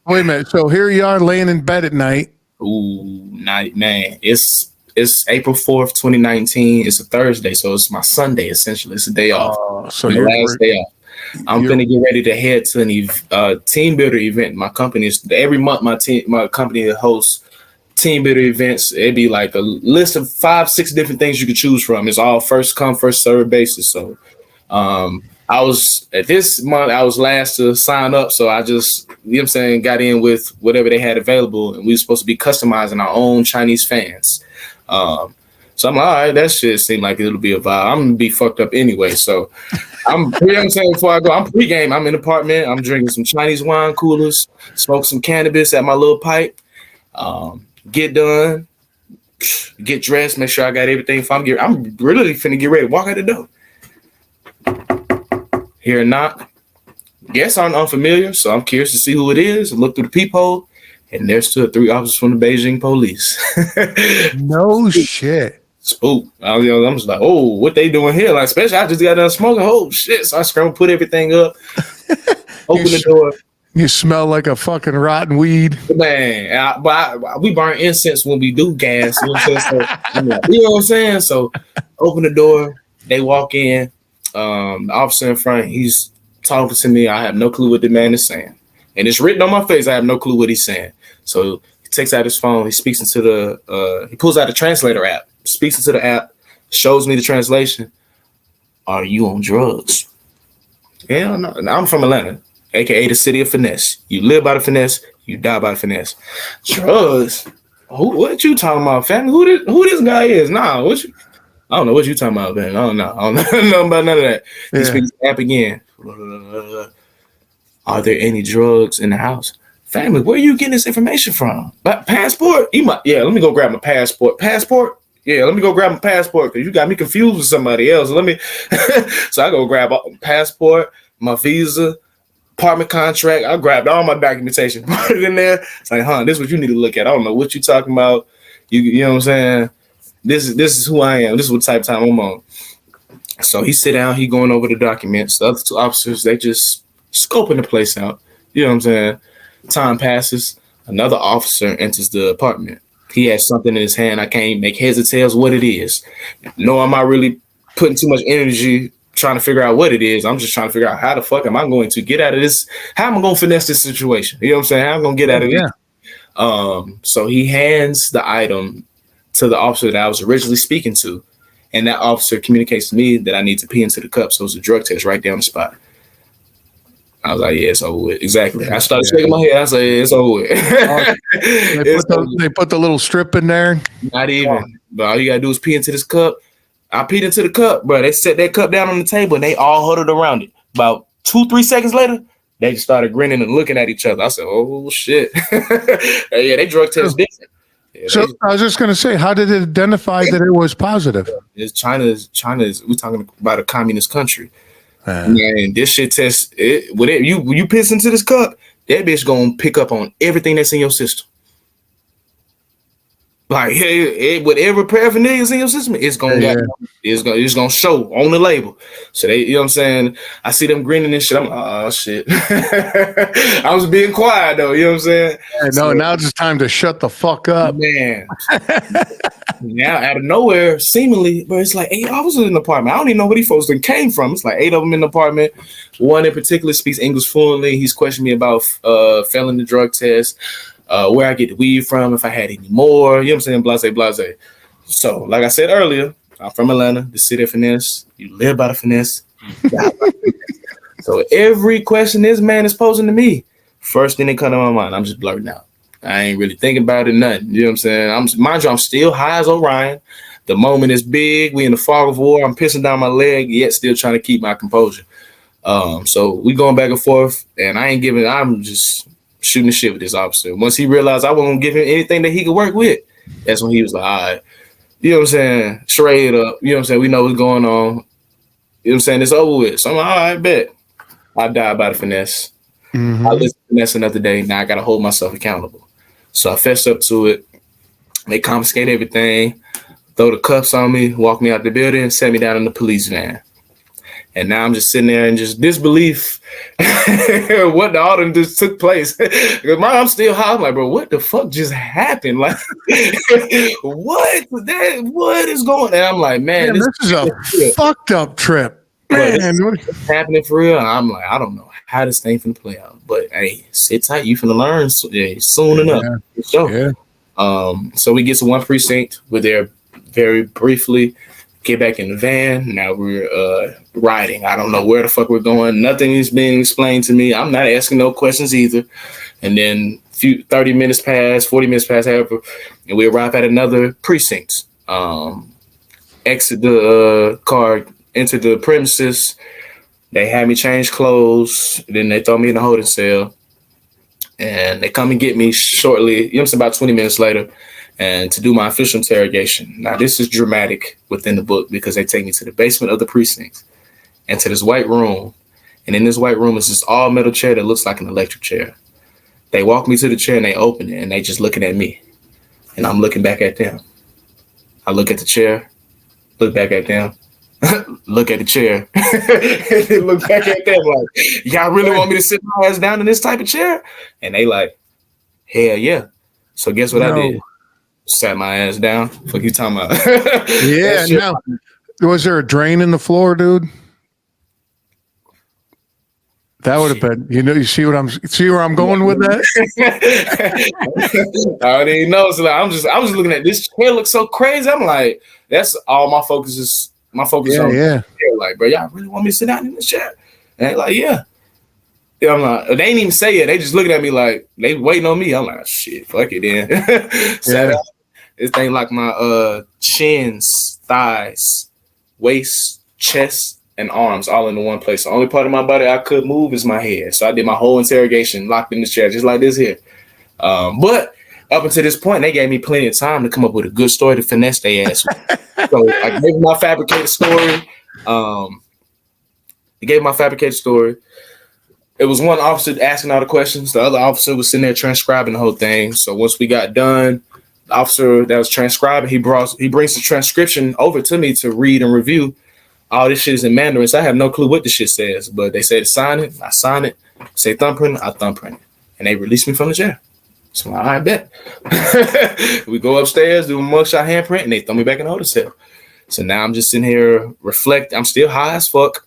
a minute. So here you are laying in bed at night. Ooh, night, man. It's April 4th, 2019. It's a Thursday, so it's my Sunday, essentially. It's a day off. So the last day off. I'm going to get ready to head to an team builder event. My company is every month. My company hosts team builder events. It'd be like a list of 5-6 different things you could choose from. It's all first come, first serve basis. So, I was at this month. I was last to sign up, so I just, got in with whatever they had available, and we were supposed to be customizing our own Chinese fans. So I'm like, all right, that shit seemed like it'll be a vibe. I'm gonna be fucked up anyway, so before I go, I'm pregame. I'm in the apartment. I'm drinking some Chinese wine coolers, smoke some cannabis at my little pipe. Get done, get dressed, make sure I got everything. I'm really finna get ready to walk out the door. Hear a knock. Guess I'm unfamiliar, so I'm curious to see who it is. I look through the peephole, and there stood 3 officers from the Beijing police. No shit. Spook. I'm just like, oh, what they doing here? Like, especially I just got done smoking. Oh shit! So I scramble, put everything up, open the door. You smell like a fucking rotten weed, man. We burn incense when we do gas. You know what I'm saying? So open the door. They walk in. The officer in front, he's talking to me. I have no clue what the man is saying, and it's written on my face. I have no clue what he's saying. So he takes out his phone. He speaks into he pulls out a translator app. Speaks into the app. Shows me the translation. Are you on drugs? Hell no. I'm from Atlanta, aka the city of finesse. You live by the finesse. You die by the finesse. Drugs? What you talking about, family? Who this guy is? Nah, I don't know what you talking about, man. I don't know nothing about none of that. He speaks the app again. Are there any drugs in the house? Family, where are you getting this information from? Passport? Let me go grab my passport. Passport? Yeah, let me go grab my passport because you got me confused with somebody else. So I go grab a passport, my visa, apartment contract. I grabbed all my documentation, put it in there. It's like, this is what you need to look at. I don't know what you talking about. You know what I'm saying? This is who I am. This is what type of time I'm on. So he sit down, he going over the documents. The other 2 officers, they just scoping the place out. You know what I'm saying? Time passes. Another officer enters the apartment. He has something in his hand. I can't make heads or tails what it is. No, I'm not really putting too much energy trying to figure out what it is. I'm just trying to figure out how the fuck am I going to get out of this? How am I going to finesse this situation? You know what I'm saying? How am I going to get out of this? So he hands the item to the officer that I was originally speaking to. And that officer communicates to me that I need to pee into the cup. So it's a drug test right there on the spot. I was like, yeah, it's over with. Exactly. I started shaking my head. I said, it's over with. They put the little strip in there. Not even. But all you got to do is pee into this cup. I peed into the cup, bro. They set that cup down on the table and they all huddled around it. About 2-3 seconds later, they just started grinning and looking at each other. I said, oh, shit. Yeah, they drug test different. Yeah, so I was just going to say, how did it identify that it was positive? It's China's. We're talking about a communist country. Man, this shit tests it. When you piss into this cup, that bitch gonna pick up on everything that's in your system. Like, whatever paraphernalia is in your system, it's gonna gonna show on the label. So they, you know what I'm saying? I see them grinning and shit. I'm like, oh shit. I was being quiet though, you know what I'm saying? Now it's time to shut the fuck up. Man. Now out of nowhere, seemingly, but it's like 8 officers in the apartment. I don't even know where these folks came from. It's like 8 of them in the apartment. One in particular speaks English fluently. He's questioning me about failing the drug test. Where I get the weed from, if I had any more, you know what I'm saying? Blase. So, like I said earlier, I'm from Atlanta, the city of finesse. You live by the finesse. So every question this man is posing to me, first thing that comes to my mind, I'm just blurting out. I ain't really thinking about it, nothing. You know what I'm saying? Mind you, I'm still high as Orion. The moment is big. We in the fog of war. I'm pissing down my leg, yet still trying to keep my composure. So we going back and forth, and I'm just shooting the shit with this officer. Once he realized I wasn't gonna give him anything that he could work with, that's when he was like, all right, you know what I'm saying? Straight up, you know what I'm saying? We know what's going on. You know what I'm saying? It's over with. So I'm like, all right, bet. I died by the finesse. Mm-hmm. I listened to finesse another day. Now I gotta hold myself accountable. So I fessed up to it. They confiscate everything, throw the cuffs on me, walk me out the building, set me down in the police van. And now I'm just sitting there in just disbelief what all that just took place. Because I'm still high. I'm like, bro, what the fuck just happened? Like, what is going on? And I'm like, man, this is a fucked up trip. Man, what's happening for real? And I'm like, I don't know how this thing finna play out. But hey, sit tight, you finna learn soon enough. Yeah. So we get to one precinct. We're there very briefly. Get back in the van. Now we're riding. I don't know where the fuck we're going. Nothing is being explained to me. I'm not asking no questions either. And then 30 minutes pass, 40 minutes pass, however, and we arrive at another precinct. Exit the car, enter the premises. They had me change clothes. Then they throw me in a holding cell. And they come and get me shortly, you know, it's about 20 minutes later, and to do my official interrogation. Now, this is dramatic within the book because they take me to the basement of the precinct and to this white room. And in this white room is this all metal chair that looks like an electric chair. They walk me to the chair and they open it and they just looking at me. And I'm looking back at them. I look at the chair, look back at them, look at the chair, and then look back at them like, y'all really want me to sit my ass down in this type of chair? And they like, hell yeah. So guess what I did? Sat my ass down. Fuck you talking about? Yeah. Now, was there a drain in the floor, dude? That would have been, you see where I'm going with that? I don't even know. So like, I was looking at this chair looks so crazy. I'm like, that's all my focus is. My focus on yeah. Like, bro, y'all really want me to sit down in this chair? And they like, yeah. Yeah, I'm like, they ain't even say it. They just looking at me like they waiting on me. I'm like, shit, fuck it then. Sat down. This thing like my chins, thighs, waist, chest, and arms all in the one place. The only part of my body I could move is my head. So I did my whole interrogation locked in this chair, just like this here. But up until this point, they gave me plenty of time to come up with a good story to finesse their ass. So I gave them my fabricated story. It was one officer asking all the questions. The other officer was sitting there transcribing the whole thing. So once we got done, the officer that was transcribing, he brings the transcription over to me to read and review. All this shit is in Mandarin, so I have no clue what the shit says. But they said sign it, I sign it. Say thumbprint, I thumbprint it. And they released me from the chair. So I bet. We go upstairs, do a mugshot handprint, and they throw me back in the holding cell. So now I'm just sitting here reflecting. I'm still high as fuck,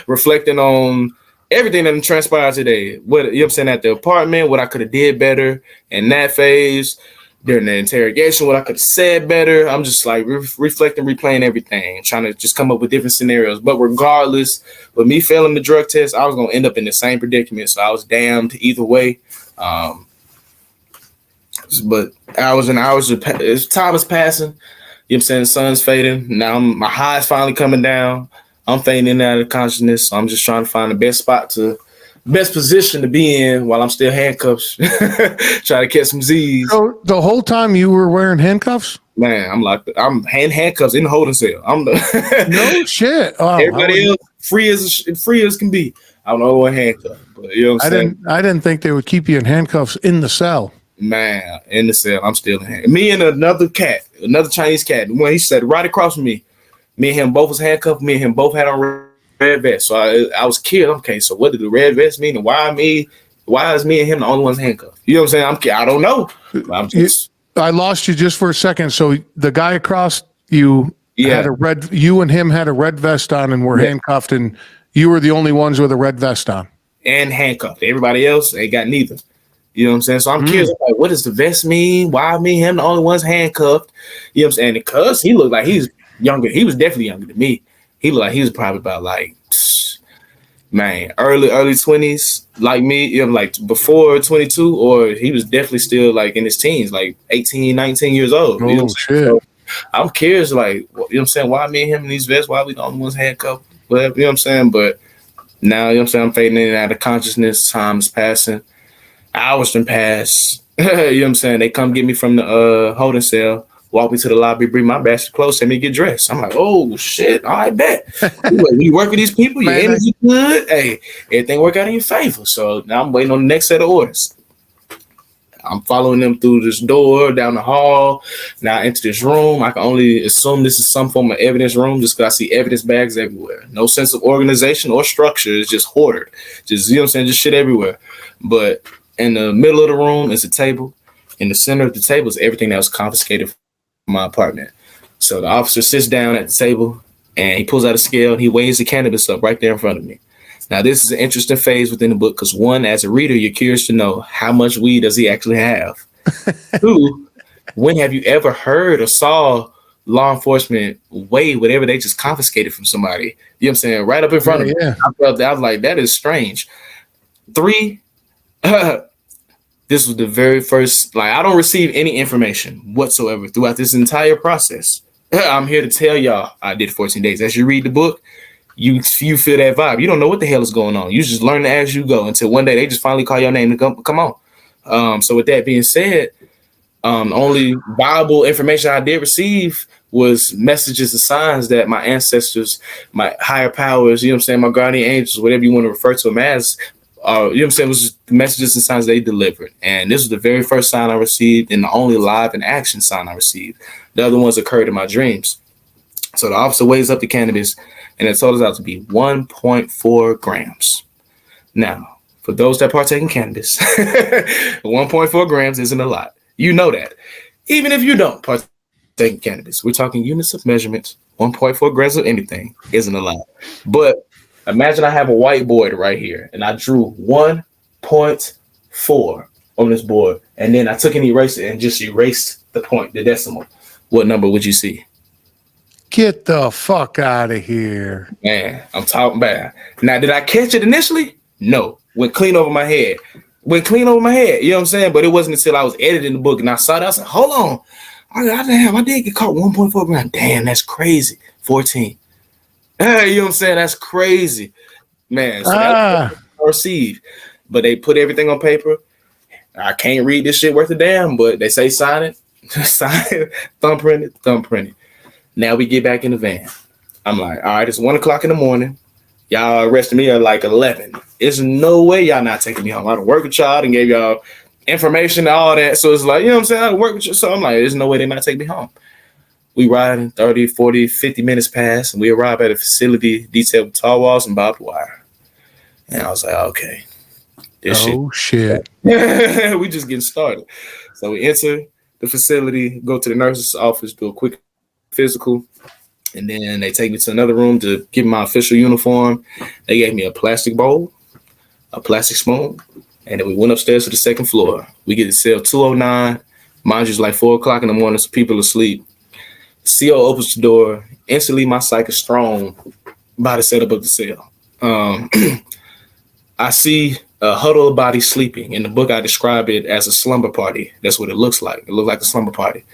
reflecting on everything that transpired today. What, you know what I'm saying, at the apartment, what I could have did better in that phase, during the interrogation, what I could have said better. I'm just like reflecting, replaying everything, trying to just come up with different scenarios. But regardless, with me failing the drug test, I was going to end up in the same predicament. So I was damned either way. But hours and hours, as time is passing, you know what I'm saying, the sun's fading. Now my high is finally coming down. I'm fading in and out of consciousness. So I'm just trying to find the best position to be in while I'm still handcuffed. Trying to catch some Z's. So the whole time you were wearing handcuffs? Man, I'm handcuffs in the holding cell. I'm the no shit. Oh, everybody else free as can be. I don't know what handcuffs, but you know what I'm saying? I didn't think they would keep you in handcuffs in the cell. Man, in the cell, I'm still in handcuffs. Me and another Chinese cat. When he sat right across from me, me and him both was handcuffed. Me and him both had on red vest. So I was killed. Okay, so what did the red vest mean? And why me? Why is me and him the only ones handcuffed? You know what I'm saying? I don't know. I lost you just for a second. So the guy across you had you and him had a red vest on and were handcuffed, and you were the only ones with a red vest on. And handcuffed. Everybody else, they got neither. You know what I'm saying? So I'm curious, like, what does the vest mean? Why me and him the only ones handcuffed? You know what I'm saying? Because he looked like he's younger. He was definitely younger than me. He looked like he was probably about like Man, early 20s, like me, you know, like before 22, or he was definitely still like in his teens, like 18, 19 years old. You know Oh, shit. So I'm curious, like, you know what I'm saying? Why me and him in these vests? Why we the only ones handcuffed? Whatever, you know what I'm saying? But now, you know what I'm saying? I'm fading in and out of consciousness. Time's passing. Hours done pass. You know what I'm saying? They come get me from the holding cell, walk me to the lobby, bring my bag of clothes, send me to get dressed. I'm like, oh shit, I bet. You work with these people, your energy good. Hey, everything work out in your favor. So now I'm waiting on the next set of orders. I'm following them through this door, down the hall. Now I enter this room. I can only assume this is some form of evidence room just because I see evidence bags everywhere. No sense of organization or structure. It's just hoarded. Just, you know what I'm saying? Just shit everywhere. But in the middle of the room is a table. In the center of the table is everything that was confiscated from my apartment. So the officer sits down at the table and he pulls out a scale and he weighs the cannabis up right there in front of me. Now, this is an interesting phase within the book because, one, as a reader, you're curious to know how much weed does he actually have? Two, when have you ever heard or saw law enforcement weigh whatever they just confiscated from somebody? You know what I'm saying? Right up in front of me. Yeah. I felt that. I was like, that is strange. Three, this was the very first, like, I don't receive any information whatsoever throughout this entire process. I'm here to tell y'all I did 14 days. As you read the book, you feel that vibe. You don't know what the hell is going on. You just learn as you go until one day they just finally call your name and come on. So with that being said, only viable information I did receive was messages and signs that my ancestors, my higher powers, you know what I'm saying, my guardian angels, whatever you want to refer to them as, you know what I'm saying, was just the messages and signs they delivered. And this was the very first sign I received and the only live and action sign I received. The other ones occurred in my dreams. So the officer weighs up the cannabis and it totals out to be 1.4 grams. Now, for those that partake in cannabis, 1.4 grams isn't a lot. You know that. Even if you don't partake in cannabis, we're talking units of measurement. 1.4 grams of anything isn't a lot. But imagine I have a whiteboard right here, and I drew 1.4 on this board, and then I took an eraser and just erased the point, the decimal. What number would you see? Get the fuck out of here. Man, I'm talking bad. Now, did I catch it initially? No. Went clean over my head. You know what I'm saying? But it wasn't until I was editing the book and I saw that. I said, hold on. I did get caught 1.4 grams. Damn, that's crazy. 14. You know what I'm saying? That's crazy. Man, so that's what I received. But they put everything on paper. I can't read this shit worth a damn, but they say sign it. Sign it. Thumbprint it. Now we get back in the van. I'm like, all right, it's 1 o'clock in the morning. Y'all arrested me at like 11. There's no way y'all not taking me home. I done worked with y'all and gave y'all information and all that. So it's like, you know what I'm saying? I work with you. So I'm like, there's no way they not take me home. We riding 30, 40, 50 minutes past, and we arrive at a facility detailed with tall walls and barbed wire. And I was like, okay. Shit. We just getting started. So we enter the facility, go to the nurse's office, do a quick physical, and then they take me to another room to give me my official uniform. They gave me a plastic bowl, a plastic spoon, and then we went upstairs to the second floor. We get to cell 209. Mind you, it's like 4 o'clock in the morning, so people are asleep. CO opens the door. Instantly, my psyche is thrown by the setup of the cell. I see a huddle of bodies sleeping. In the book, I describe it as a slumber party. That's what it looks like. It looks like a slumber party.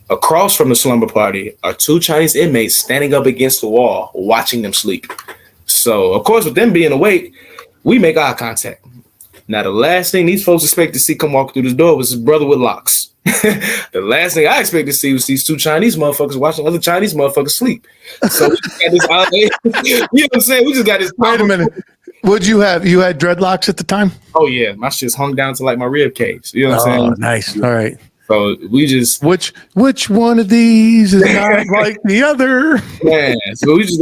Across from the slumber party are 2 Chinese inmates standing up against the wall, watching them sleep. So, of course, with them being awake, we make eye contact. Now, the last thing these folks expect to see come walk through this door was his brother with locks. The last thing I expect to see was these 2 Chinese motherfuckers watching other Chinese motherfuckers sleep. So we just got this, you know what I'm saying? We just got this. Wait a minute. What'd you have? You had dreadlocks at the time? Oh, yeah. My shit's hung down to like my rib cage. You know what I'm saying? Nice. All right. So we just which one of these is not like the other? Man, so we just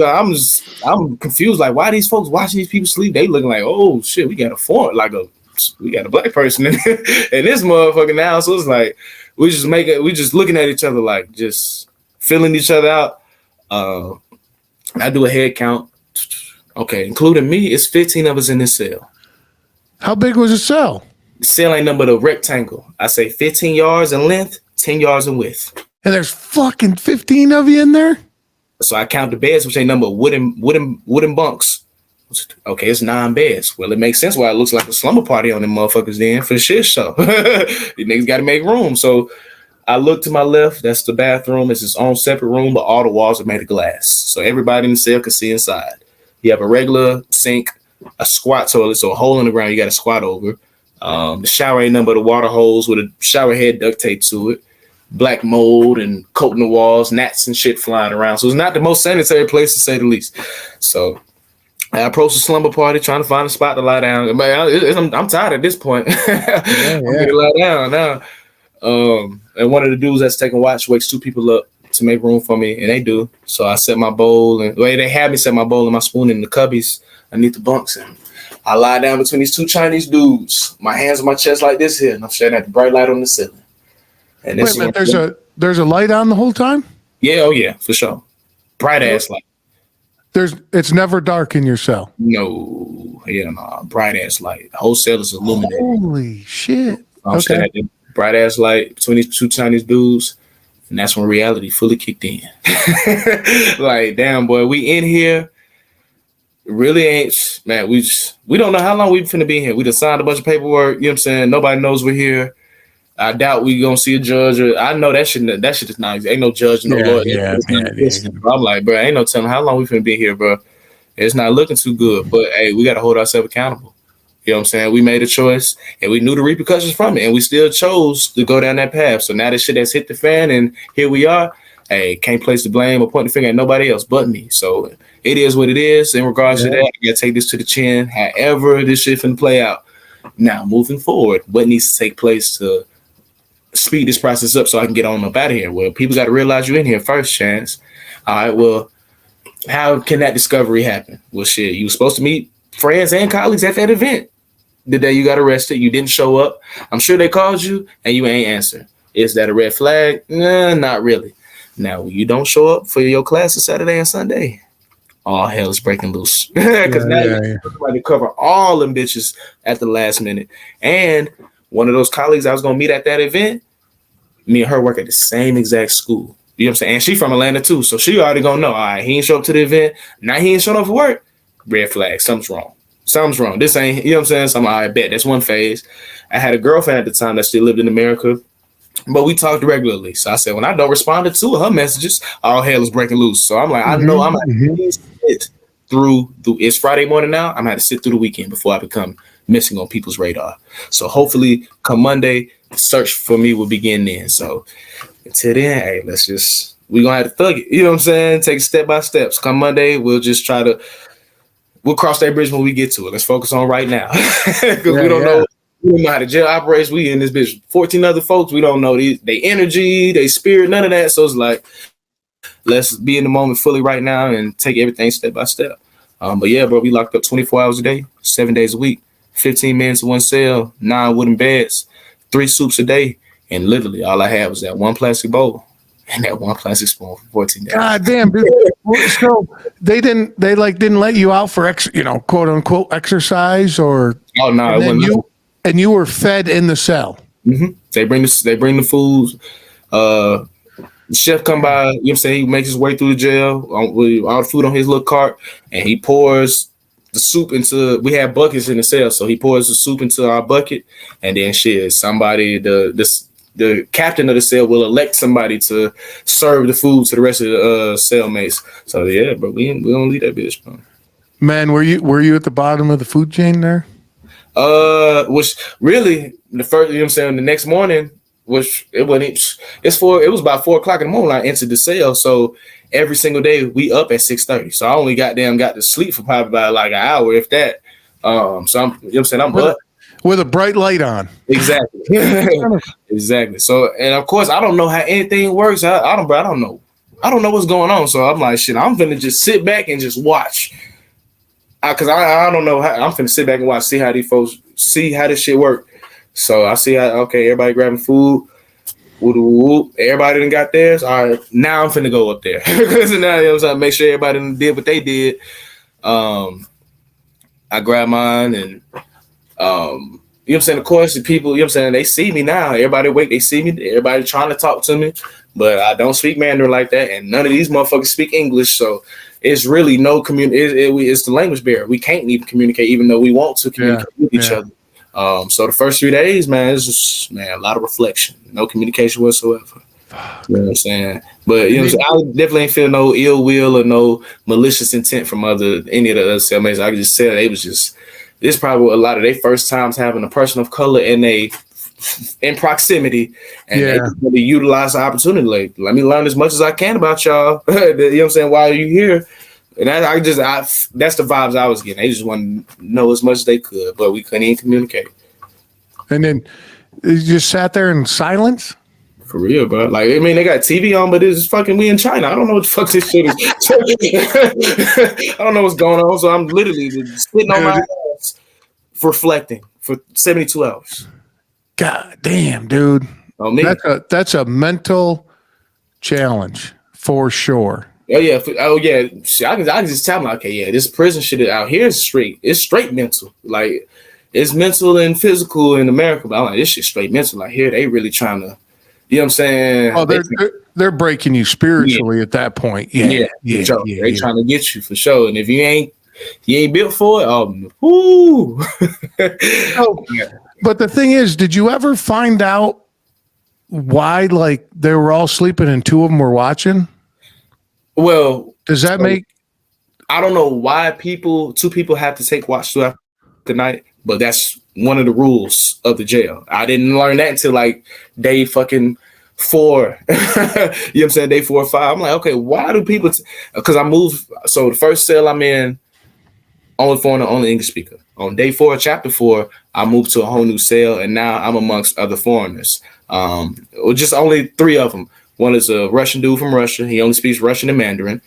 I'm confused. Like, why these folks watching these people sleep? They looking like, oh shit, we got a black person in this motherfucker now. So it's like we just looking at each other like just filling each other out. I do a head count. Okay, including me, it's 15 of us in this cell. How big was the cell? The cell ain't number the rectangle. I say 15 yards in length, 10 yards in width. And there's fucking 15 of you in there? So I count the beds, which ain't number wooden bunks. Okay, it's 9 beds. Well, it makes sense why it looks like a slumber party on them motherfuckers then for shit show. You niggas got to make room. So I look to my left. That's the bathroom. It's its own separate room, but all the walls are made of glass. So everybody in the cell can see inside. You have a regular sink, a squat toilet, so a hole in the ground you got to squat over. The shower ain't nothing but a water hose with a shower head duct taped to it. Black mold and coating the walls, gnats and shit flying around. So it's not the most sanitary place to say the least. So I approached the slumber party trying to find a spot to lie down. I'm tired at this point. I'm ready to lie down now. And one of the dudes that's taking watch wakes 2 people up to make room for me, and they do. So I set my bowl, and they had me set my bowl and my spoon in the cubbies underneath the bunks, and I lie down between these 2 Chinese dudes, my hands on my chest like this here, and I'm staring at the bright light on the ceiling. And wait a minute, there's a light on the whole time? Yeah, oh yeah, for sure. Bright ass light. It's never dark in your cell. No, bright ass light. The whole cell is illuminated. Holy shit! I'm staring at the bright ass light between these 2 Chinese dudes, and that's when reality fully kicked in. Like, damn, boy, we in here. Really ain't, man. We don't know how long we finna be in here. We just signed a bunch of paperwork. You know what I'm saying? Nobody knows we're here. I doubt we gonna see a judge. Or I know that shit is not. Ain't no judge, no lawyer. Yeah. I'm like, bro, ain't no telling how long we finna be here, bro. It's not looking too good. But hey, we gotta hold ourselves accountable. You know what I'm saying? We made a choice, and we knew the repercussions from it, and we still chose to go down that path. So now this shit has hit the fan, and here we are. Hey, can't place the blame or point the finger at nobody else but me. So it is what it is. In regards to that, I gotta take this to the chin. However, this shit finna play out. Now, moving forward, what needs to take place to speed this process up so I can get on up out of here? Well, people got to realize you're in here first, Chance. All right, well, how can that discovery happen? Well, shit, you were supposed to meet friends and colleagues at that event. The day you got arrested, you didn't show up. I'm sure they called you and you ain't answer. Is that a red flag? Nah, not really. Now, when you don't show up for your classes Saturday and Sunday, all hell is breaking loose. Because you're trying to cover all them bitches at the last minute. And one of those colleagues I was going to meet at that event, me and her work at the same exact school. You know what I'm saying? And she from Atlanta too. So she already going to know, all right, he ain't show up to the event. Now he ain't showing up for work. Red flag. Something's wrong. This ain't, you know what I'm saying? So I'm like, I bet that's one phase. I had a girlfriend at the time that still lived in America, but we talked regularly. So I said, when I don't respond to 2 of her messages, all hell is breaking loose. So I'm like, I know I'm going to sit through it's Friday morning now. I'm going to have to sit through the weekend before I become missing on people's radar. So hopefully come Monday, the search for me will begin then. So until then, hey, we're going to have to thug it. You know what I'm saying? Take it step by step. So come Monday, we'll cross that bridge when we get to it. Let's focus on right now. Because we don't know how the jail operates. We in this bitch, 14 other folks. We don't know their energy, their spirit, none of that. So it's like, let's be in the moment fully right now and take everything step by step. But yeah, bro, we locked up 24 hours a day, 7 days a week, 15 minutes in one cell, 9 wooden beds, 3 soups a day. And literally all I had was that one plastic bowl and that one plastic spoon for 14 days. God damn, dude. So they didn't let you out for quote unquote exercise or and you were fed in the cell. Mm-hmm. They bring the food. The chef come by, you know what I'm saying? He makes his way through the jail with all the food on his little cart, and he pours the soup we have buckets in the cell, so he pours the soup into our bucket, and then somebody, the captain of the cell will elect somebody to serve the food to the rest of the cellmates. So yeah, but we don't leave that bitch, bro. Man, were you at the bottom of the food chain there? Which really the first, you know what I'm saying, the next morning, which it was about 4:00 in the morning I entered the cell. So every single day we up at 6:30. So I only got to sleep for probably about like an hour, if that. So I'm, you know what I'm saying, I'm up with a bright light on. Exactly. Exactly. So, and of course I don't know how anything works. I don't know what's going on. So I'm like, shit, I'm finna just sit back and just watch. Cause I don't know how. I'm finna sit back and watch, see how these folks, see how this shit work. So I see how, okay, everybody grabbing food. Everybody done got theirs. All right, now I'm finna go up there. Because now, you know what I'm saying, make sure everybody did what they did. I grab mine and, you know what I'm saying, of course, the people, you know what I'm saying, they see me now. Everybody awake, they see me. Everybody trying to talk to me. But I don't speak Mandarin like that. And none of these motherfuckers speak English. So it's really no it's the language barrier. We can't even communicate, even though we want to communicate with each other. So the first 3 days, man, it's just a lot of reflection, no communication whatsoever. You know what I'm saying? But you know, I definitely ain't feel no ill will or no malicious intent from any of the other cellmates. I could just tell they was just this probably a lot of their first times having a person of color in proximity, and they really utilize the opportunity. Like, let me learn as much as I can about y'all. You know what I'm saying? While you here, and that's the vibes I was getting. They just want to know as much as they could, but we couldn't even communicate. And then you just sat there in silence. For real, bro. Like, I mean, they got TV on, but it's fucking we in China. I don't know what the fuck this shit is. I don't know what's going on. So I'm literally just sitting on my ass, reflecting for 72 hours. God damn, dude. Oh, me. That's a mental challenge for sure. Oh yeah. I can just tell them, like, okay, yeah, this prison shit out here is straight. It's straight mental. Like, it's mental and physical in America, but I'm like, this shit straight mental. Like, here they really trying to. You know what I'm saying? Oh, they're breaking you spiritually at that point. Yeah. They trying to get you for sure. And if you ain't built for it, whoo. But the thing is, did you ever find out why, like, they were all sleeping and two of them were watching? Well, does that make? I don't know why two people have to take watch throughout the night, but that's one of the rules of the jail. I didn't learn that until like day fucking 4. You know what I'm saying? Day 4 or 5. I'm like, okay, why do people? Because I moved. So the first cell I'm in, only foreigner, only English speaker. On day 4, chapter 4, I moved to a whole new cell, and now I'm amongst other foreigners. Just only 3 of them. One is a Russian dude from Russia. He only speaks Russian and Mandarin.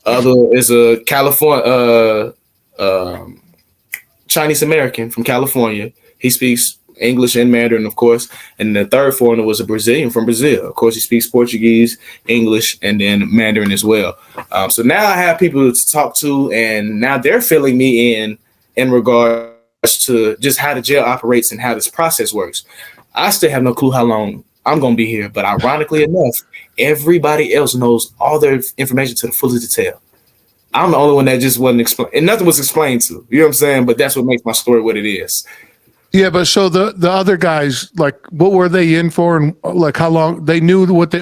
Other is a California. Chinese American from California. He speaks English and Mandarin, of course. And the third foreigner was a Brazilian from Brazil. Of course, he speaks Portuguese, English, and then Mandarin as well. So now I have people to talk to, and now they're filling me in regards to just how the jail operates and how this process works. I still have no clue how long I'm going to be here, but ironically enough, everybody else knows all their information to the fullest detail. I'm the only one that just wasn't explained, and nothing was explained to. You know what I'm saying? But that's what makes my story what it is. Yeah, but so the other guys, like, what were they in for, and like how long? They knew what they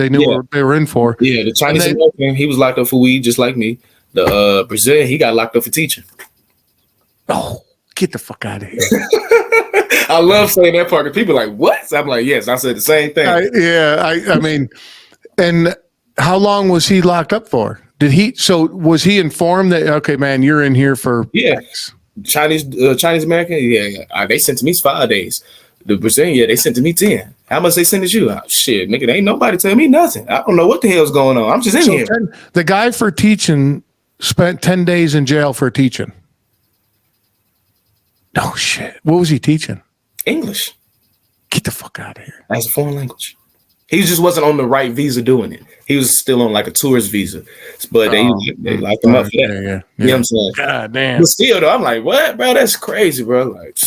knew what they were in for. Yeah, the Chinese American, he was locked up for weed, just like me. The Brazilian, he got locked up for teaching. Oh, get the fuck out of here! I love saying that part because people are like, "What?" So I'm like, "Yes, I said the same thing." I mean, and how long was he locked up for? Was he informed that, okay, man, you're in here for X? Chinese American, they sent to me 5 days. The Brazilian, they sent to me 10. How much they sent to you? Oh, shit, nigga, ain't nobody tell me nothing. I don't know what the hell's going on. I'm just in here. The guy for teaching spent 10 days in jail for teaching. No shit. What was he teaching? English. Get the fuck out of here. That's a foreign language. He just wasn't on the right visa doing it. He was still on like a tourist visa, but they locked him up for that. Yeah. You know what I'm saying? God damn. But still, though, I'm like, what, bro? That's crazy, bro. Like,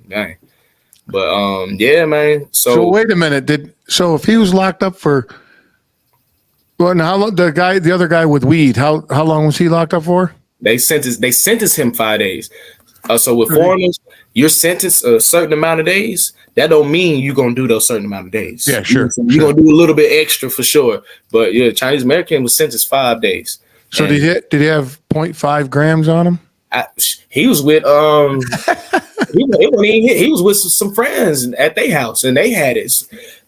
dang. But yeah, man. So wait a minute. If he was locked up for, well, how long? The other guy with weed, how long was he locked up for? They sentenced him 5 days. So with foreigners, you're sentenced a certain amount of days. That don't mean you're gonna do those certain amount of days. Yeah, sure. You're gonna do a little bit extra for sure. But yeah, Chinese American was sentenced 5 days. So did he have 0.5 grams on him? He was with he was with some friends at their house, and they had it.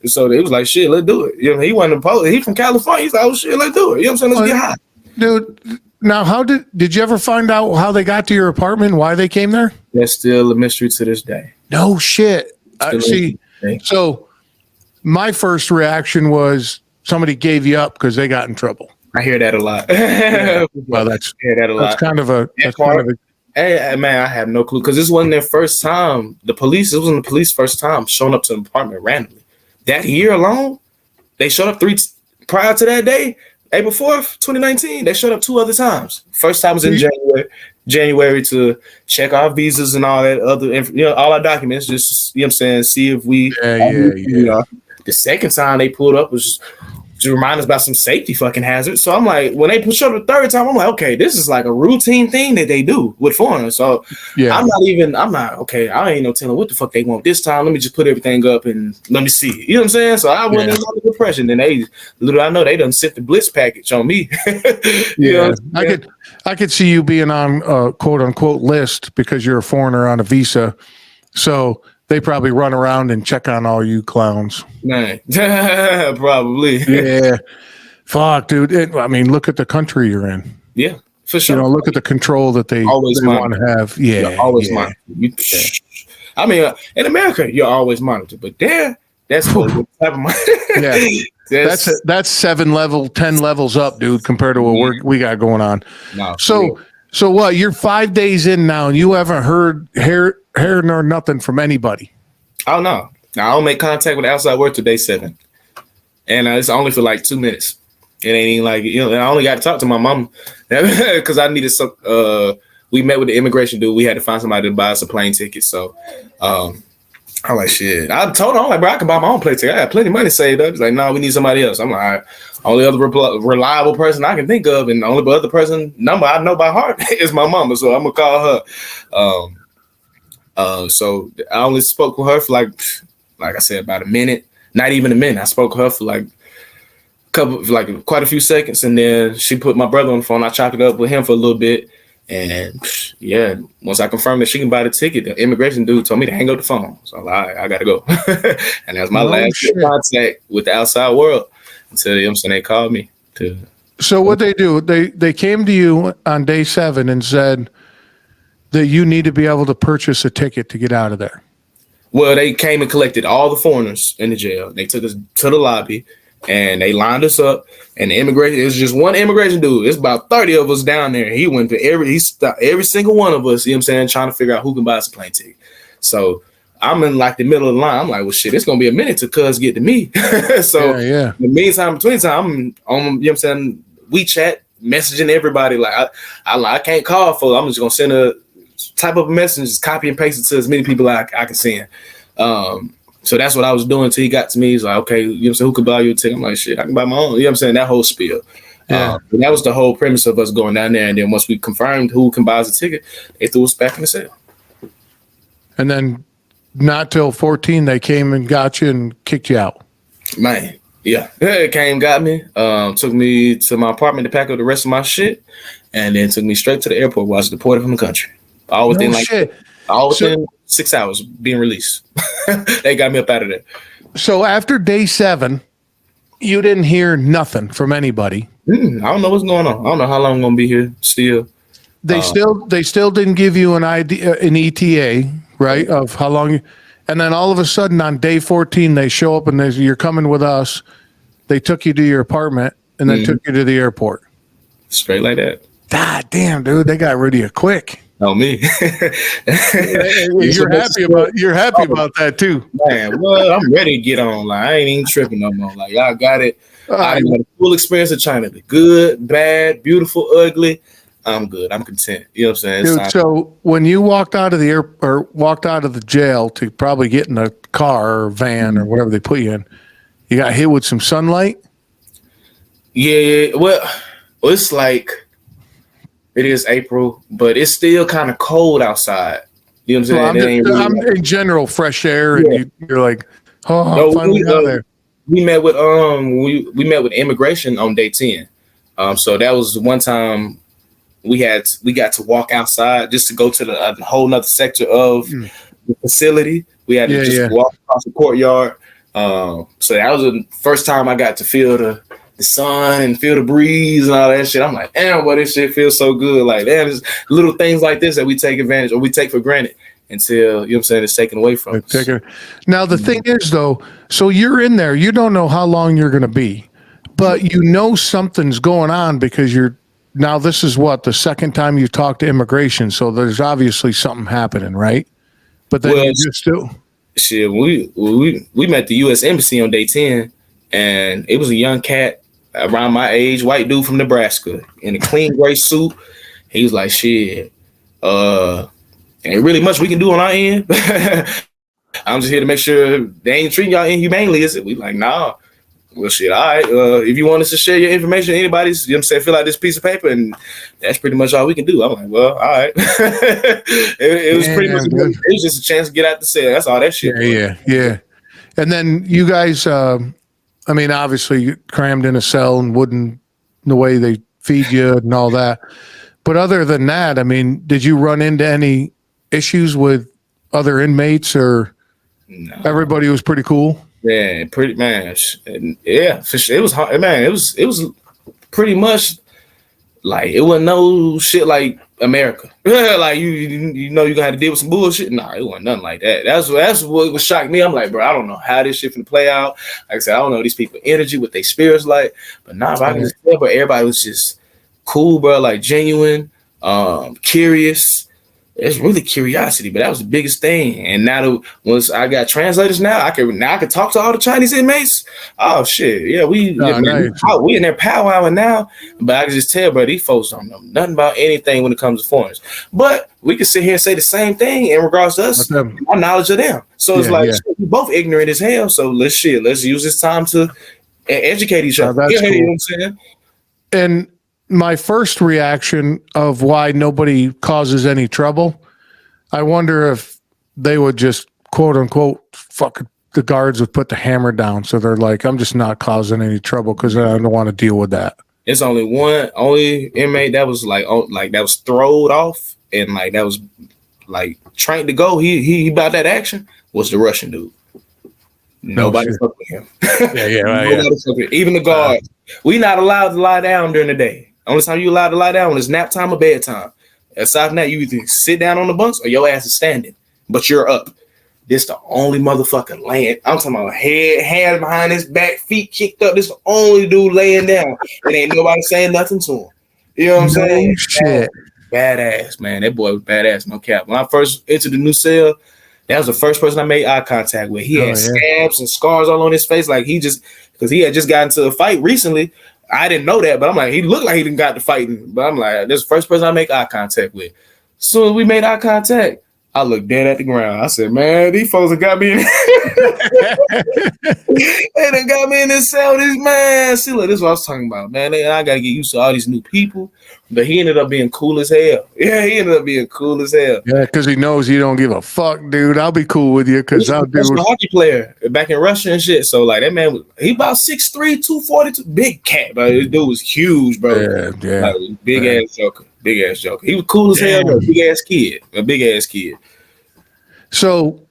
So they was like, shit, let's do it. You know, he wasn't opposed. He from California. He's like, oh shit, let's do it. You know what I'm saying? Let's get high. Dude, now how did you ever find out how they got to your apartment, why they came there? That's still a mystery to this day. No shit. See, so my first reaction was somebody gave you up because they got in trouble. I hear that a lot. Yeah. Well, I hear that a lot. That's kind of a. Hey, man, I have no clue because this wasn't their first time. It wasn't the police first time showing up to the apartment randomly. That year alone, they showed up prior to that day, April 4th, 2019. They showed up 2 other times. First time was in January to check our visas and all that other, all our documents. Just, you know what I'm saying, see if we. Yeah. The second time they pulled up was to remind us about some safety fucking hazards. So I'm like, when they push up the third time, I'm like, okay, this is like a routine thing that they do with foreigners. So I'm not, okay, I ain't no telling what the fuck they want this time. Let me just put everything up and let me see. You know what I'm saying? So I wasn't even under the pressure. Then I know they done sent the blitz package on me. Yeah. I could see you being on a quote unquote list because you're a foreigner on a visa. So they probably run around and check on all you clowns. Man, probably. Yeah. Fuck, dude. I mean, look at the country you're in. Yeah, for sure. You know, look at the control that they want to have. Yeah. You're always monitored. I mean, in America, you're always monitored, but there, that's what type of that's 10 levels up, dude, compared to what we got going on. No, so what? You're 5 days in now, and you haven't heard hair nor nothing from anybody. Oh no, I don't make contact with outside world till day 7, and it's only for like 2 minutes. It ain't even like, you know. I only got to talk to my mom because I needed some. We met with the immigration dude. We had to find somebody to buy us a plane ticket. So, I'm like, shit. I told him, I'm like, bro, I can buy my own plane ticket. I got plenty of money saved up. He's like, no, we need somebody else. I'm like, all right. Only other reliable person I can think of, and the only other person number I know by heart is my mama. So I'm gonna call her. So I only spoke with her for like I said, about a minute. Not even a minute. I spoke with her for quite a few seconds, and then she put my brother on the phone. I chopped it up with him for a little bit, and yeah, once I confirmed that she can buy the ticket, the immigration dude told me to hang up the phone. So I'm like, all right, I gotta go. And that was my last contact with the outside world until them, so they called me to. So what they do? They came to you on day 7 and said that you need to be able to purchase a ticket to get out of there. Well, they came and collected all the foreigners in the jail. They took us to the lobby and they lined us up. And it was just one immigration dude. It's about 30 of us down there. He went to he stopped every single one of us, you know what I'm saying, trying to figure out who can buy us a plane ticket. So I'm in like the middle of the line. I'm like, well, shit, it's going to be a minute to cuz get to me. So in the meantime, between time, I'm on, you know what I'm saying, WeChat, messaging everybody. Like, I can't call for, I'm just going to send a type of message, just copy and paste it to as many people I can send. So that's what I was doing until he got to me. He's like, okay, you know what I'm saying, who can buy you a ticket? I'm like, shit, I can buy my own. You know what I'm saying? That whole spiel. And that was the whole premise of us going down there. And then once we confirmed who can buy us a ticket, they threw us back in the cell. And then not till 14, they came and got you and kicked you out. Man, yeah. It came, got me, took me to my apartment to pack up the rest of my shit, and then took me straight to the airport where I was deported from the country. All within 6 hours being released. They got me up out of there. So after day 7, you didn't hear nothing from anybody. I don't know what's going on. I don't know how long I'm gonna be here still. They still didn't give you an ETA, right? Of how long and then all of a sudden on day 14 they show up and you're coming with us. They took you to your apartment and then took you to the airport. Straight like that. God damn, dude, they got rid of you quick. Oh, me. You're happy about that too. Man, well, I'm ready to get on. Like, I ain't even tripping no more. Like, y'all got it. I got a full experience of China. The good, bad, beautiful, ugly. I'm good. I'm content. You know what I'm saying? Dude, so when you walked out of the walked out of the jail to probably get in a car or van or whatever they put you in, you got hit with some sunlight? Yeah. Well, it's like, it is April, but it's still kind of cold outside. You know what I'm saying? I'm in general, fresh air, and you're like, oh, finally out there. We met with we met with immigration on day 10. So that was one time we got to walk outside just to go to the whole nother sector of the facility. We had to just walk across the courtyard. So that was the first time I got to feel the sun and feel the breeze and all that shit. I'm like, damn, boy, this shit feels so good. Like, damn, there's little things like this that we take advantage or we take for granted until, you know what I'm saying, it's taken away from us. Now, the thing is, though, so you're in there. You don't know how long you're going to be, but you know something's going on because now this is the second time you talked to immigration. So there's obviously something happening, right? But then you just still. Shit, we met the U.S. Embassy on day 10, and it was a young cat around my age, white dude from Nebraska in a clean gray suit. He was like, shit, ain't really much we can do on our end. I'm just here to make sure they ain't treating y'all inhumanely, is it? We like, nah. Well, shit, all right. If you want us to share your information, anybody's, you know what I'm saying, fill out this piece of paper, and that's pretty much all we can do. I'm like, well, all right. it was pretty much, it was just a chance to get out the cell. That's all that shit was. Yeah. And then you guys, I mean, obviously you crammed in a cell and wouldn't, the way they feed you and all that. But other than that, I mean, did you run into any issues with other inmates, or everybody was pretty cool? Yeah, pretty much. Yeah, for sure. It was hard, man. It was pretty much like it wasn't no shit like America. Like you know you gotta deal with some bullshit. Nah, it wasn't nothing like that. That's what was shocked me. I'm like, bro, I don't know how this shit finna play out. Like I said, I don't know these people energy, what they spirits like. But nah, I can just tell, but everybody was just cool, bro, like genuine, curious. It's really curiosity, but that was the biggest thing. And now once I got translators, now I can talk to all the Chinese inmates. Oh shit, yeah, we in there powwowing now. But I can just tell, bro, these folks don't know nothing about anything when it comes to foreigners. But we can sit here and say the same thing in regards to us, our knowledge of them. So it's like shit, we're both ignorant as hell. So let's use this time to educate each other. That's cool. You know what I'm saying? And my first reaction of why nobody causes any trouble, I wonder if they would just quote unquote fuck the guards would put the hammer down. So they're like, I'm just not causing any trouble because I don't want to deal with that. It's only inmate that was like that was throwed off and like that was like trained to go. He about that action was the Russian dude. Nobody fuck with him. Nobody fuck with him. Even the guards. We not allowed to lie down during the day. Only time you allowed to lie down when it's nap time or bedtime. Aside from that, you either sit down on the bunks or your ass is standing, but you're up. This the only motherfucker laying. I'm talking about hands behind his back, feet kicked up. This the only dude laying down. And ain't nobody saying nothing to him. You know what I'm saying? Shit. Badass, man. That boy was badass, no cap. When I first entered the new cell, that was the first person I made eye contact with. He had scabs and scars all on his face, like because he had just gotten into a fight recently. I didn't know that, but I'm like, he looked like he didn't got to fighting. But I'm like, this is the first person I make eye contact with. As soon as we made eye contact, I looked dead at the ground. I said, man, these folks have got me in. They done got me in this cell. This man. See, look, this is what I was talking about, man. I got to get used to all these new people. But he ended up being cool as hell. Yeah, he ended up being cool as hell. Yeah, because he knows you don't give a fuck, dude. I'll be cool with you because I'll do it. Hockey player back in Russia and shit. So, like, that man, he about 6'3", 242. Big cat, bro. This dude was huge, bro. Yeah. Like, big ass joker. He was cool as hell, bro. Big ass kid. So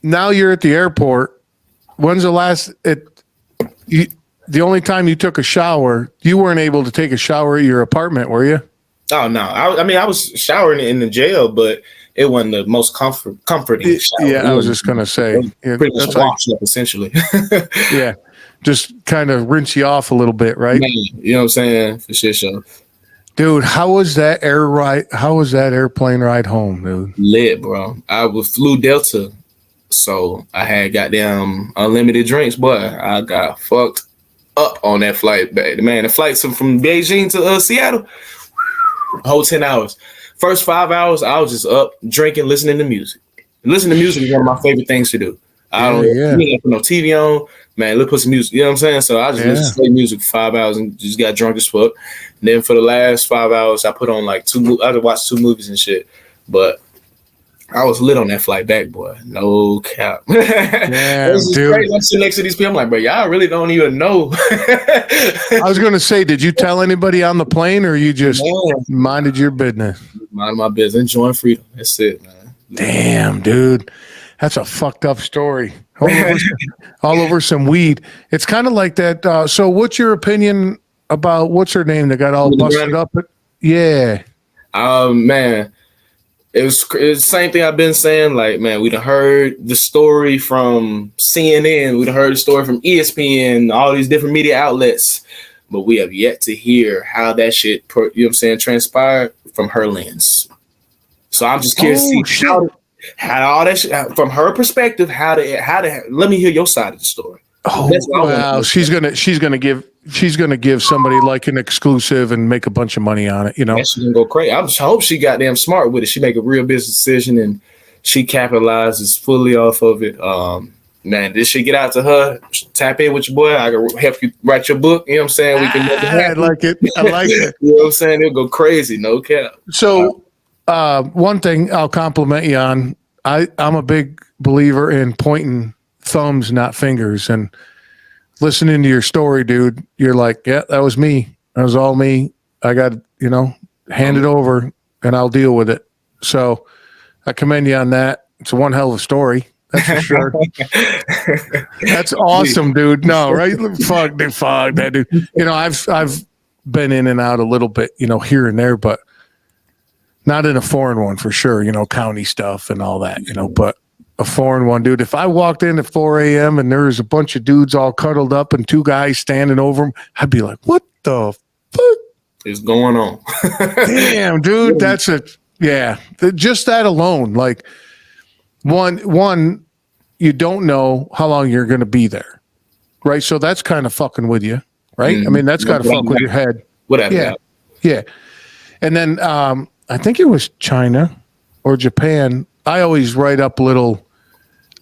now you're at the airport. When's the last the only time you took a shower? You weren't able to take a shower at your apartment, were you? Oh no. I was showering in the jail, but it wasn't the most comforting shower. Yeah, I was just gonna say pretty much wash up essentially. Yeah. Just kind of rinse you off a little bit, right? Man, you know what I'm saying? For shit show. Dude, how was that airplane ride home, dude? Lit, bro. I flew Delta, so I had goddamn unlimited drinks, but I got fucked up on that flight. Man, the flights from Beijing to Seattle, whole 10 hours. First 5 hours, I was just up drinking, listening to music. Listening to music is one of my favorite things to do. I don't put no TV on. Man, let's put some music. You know what I'm saying? So I just listened to music for 5 hours and just got drunk as fuck. And then for the last 5 hours, I put on like I watched 2 movies and shit. But I was lit on that flight back, boy. No cap. Yeah, dude. Crazy. I'm sitting next to these people. I'm like, bro, y'all really don't even know. I was going to say, did you tell anybody on the plane or you just minded your business? Mind my business. Enjoying freedom. That's it, man. Damn, dude. That's a fucked up story. All over some weed. It's kind of like that. So what's your opinion about what's her name that got all busted up? Yeah. Man, it was the same thing I've been saying. Like, man, we done heard the story from CNN. We done heard the story from ESPN, all these different media outlets. But we have yet to hear how that shit, you know what I'm saying, transpired from her lens. So I'm just curious to see how all that shit, from her perspective, how to let me hear your side of the story. Oh, wow. She's gonna give somebody like an exclusive and make a bunch of money on it, you know. Yeah, she's gonna go crazy. I hope she goddamn smart with it. She make a real business decision and she capitalizes fully off of it. man, this shit get out to her. Tap in with your boy. I can help you write your book. You know what I'm saying? We can make it I happen. like it. I like it. You know what I'm saying? It'll go crazy. No cap. So, one thing I'll compliment you on, I'm a big believer in pointing thumbs, not fingers. And listening to your story, dude, you're like, yeah, that was me. That was all me. I got, hand it over and I'll deal with it. So I commend you on that. It's one hell of a story. That's for sure. That's awesome, dude. No, right? Fuck that, dude. I've been in and out a little bit, here and there, but not in a foreign one for sure, county stuff and all that, but a foreign one, dude. If I walked in at 4 a.m. and there was a bunch of dudes all cuddled up and two guys standing over them, I'd be like, what the fuck is going on? Damn, dude. That's it. Yeah. Just that alone. Like, one, you don't know how long you're going to be there. Right. So that's kind of fucking with you. Right. I mean, that's got to fuck with your head. Whatever. Yeah. Yeah. And then, I think it was China or Japan. I always write up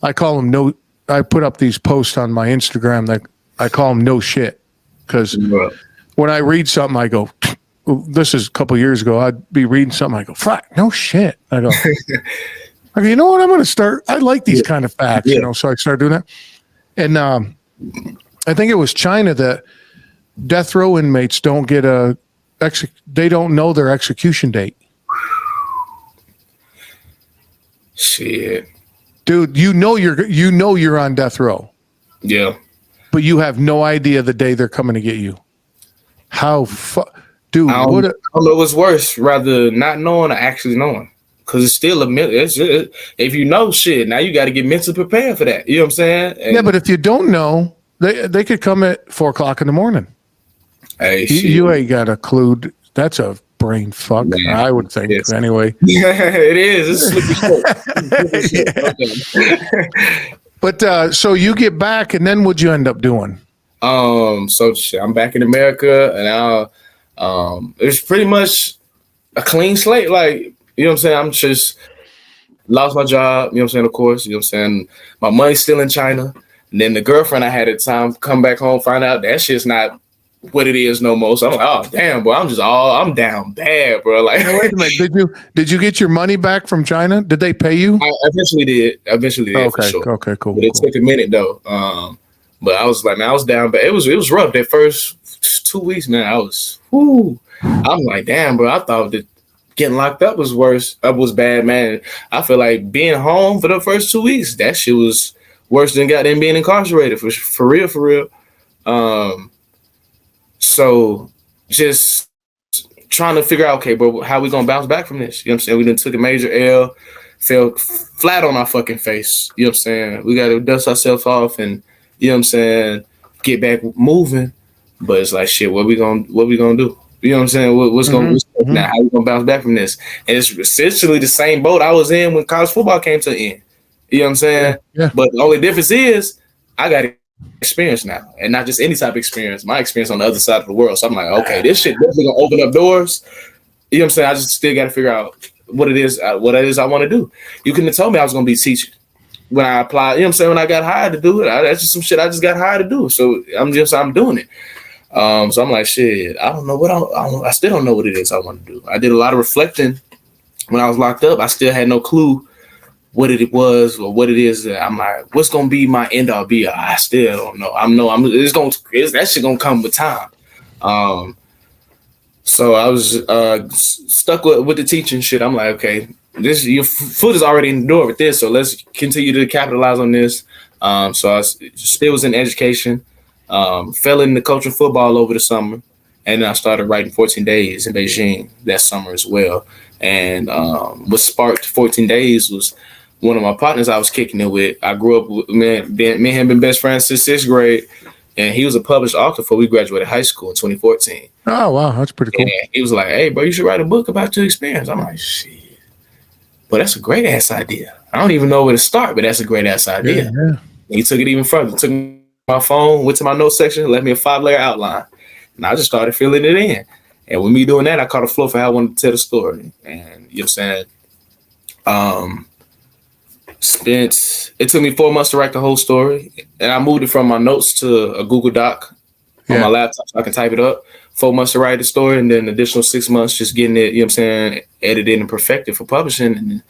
I call them I put up these posts on my Instagram that I call them no shit. Because when I read something, I go, this is a couple of years ago, I'd be reading something. I go, fuck, no shit. I go, you know what? I'm going to start. I like these kind of facts, so I started doing that. And I think it was China that death row inmates don't get they don't know their execution date. Shit. Dude, you're on death row. Yeah. But you have no idea the day they're coming to get you. How dude, I don't know what's worse, rather not knowing or actually knowing. Because it's still if you know shit, now you got to get mentally prepared for that. You know what I'm saying? Yeah, but if you don't know, they could come at 4 o'clock in the morning. Hey, you ain't got a clue. That's a brain fuck, man. I would think. Yes. Anyway. Yeah, it is. It's slippery. But so you get back, and then what'd you end up doing? So I'm back in America, and it's pretty much a clean slate. Like, you know what I'm saying? I'm just lost my job. You know what I'm saying? Of course, you know what I'm saying? My money's still in China. And then the girlfriend I had at the time come back home, find out that shit's not what it is no more. So I'm like, oh damn, bro, I'm down bad, bro. Like, now, wait a minute, did you get your money back from China? Did they pay you? I eventually did. Okay, for sure. Okay, cool. But it took a minute though. But I was like, man, I was down bad. It was rough that first 2 weeks, man. I'm like, damn, bro. I thought that getting locked up was worse. That was bad, man. I feel like being home for the first 2 weeks, that shit was worse than goddamn being incarcerated for real. So just trying to figure out, okay, bro, how we gonna bounce back from this? You know what I'm saying? We done took a major L, fell flat on our fucking face. You know what I'm saying? We gotta dust ourselves off and, you know what I'm saying, get back moving. But it's like, shit, what we gonna do? You know what I'm saying? What's now? How we gonna bounce back from this? And it's essentially the same boat I was in when college football came to an end. You know what I'm saying? Yeah. But the only difference is I got experience now, and not just any type of experience. My experience on the other side of the world. So I'm like, okay, this shit definitely gonna open up doors. You know what I'm saying? I just still got to figure out what it is I want to do. You couldn't have told me I was gonna be teaching when I applied. You know what I'm saying? When I got hired to do it, that's just some shit I just got hired to do. So I'm doing it. So I'm like, shit, I don't know I still don't know what it is I want to do. I did a lot of reflecting when I was locked up. I still had no clue what it was or what it is that I'm like, what's gonna be my end all be all? I still don't know. That shit gonna come with time. So I was stuck with the teaching shit. I'm like, okay, your foot is already in the door with this, so let's continue to capitalize on this. So I still was in education, fell into coaching football over the summer, and then I started writing 14 Days in Beijing that summer as well. And what sparked 14 Days was one of my partners I was kicking it with. I grew up with, me and him been best friends since 6th grade, and he was a published author before we graduated high school in 2014. Oh, wow, that's pretty cool. And he was like, hey, bro, you should write a book about your experience. I'm like, shit. But that's a great-ass idea. I don't even know where to start, but that's a great-ass idea. Yeah. He took it even further. Took my phone, went to my notes section, left me a 5-layer outline, and I just started filling it in. And with me doing that, I caught a flow for how I wanted to tell the story. And you know what I'm saying? It took me 4 months to write the whole story, and I moved it from my notes to a Google Doc on my laptop so I can type it up. 4 months to write the story, and then additional 6 months just getting it, you know what I'm saying, edited and perfected for publishing. And, you know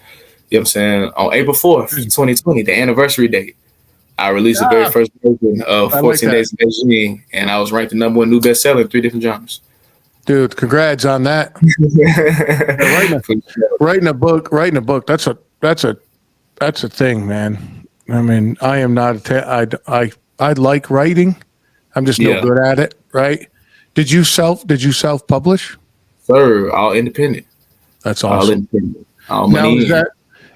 what I'm saying, on April 4th, 2020, the anniversary date, I released the very first version of 14 Days in Beijing, and I was ranked the #1 new bestseller in 3 different genres. Dude, congrats on that. Writing a book, that's a thing, man. I mean, I am not I like writing. I'm just no good at it, right? Did you self-publish? Sir, all independent. That's awesome. All independent. All money. Now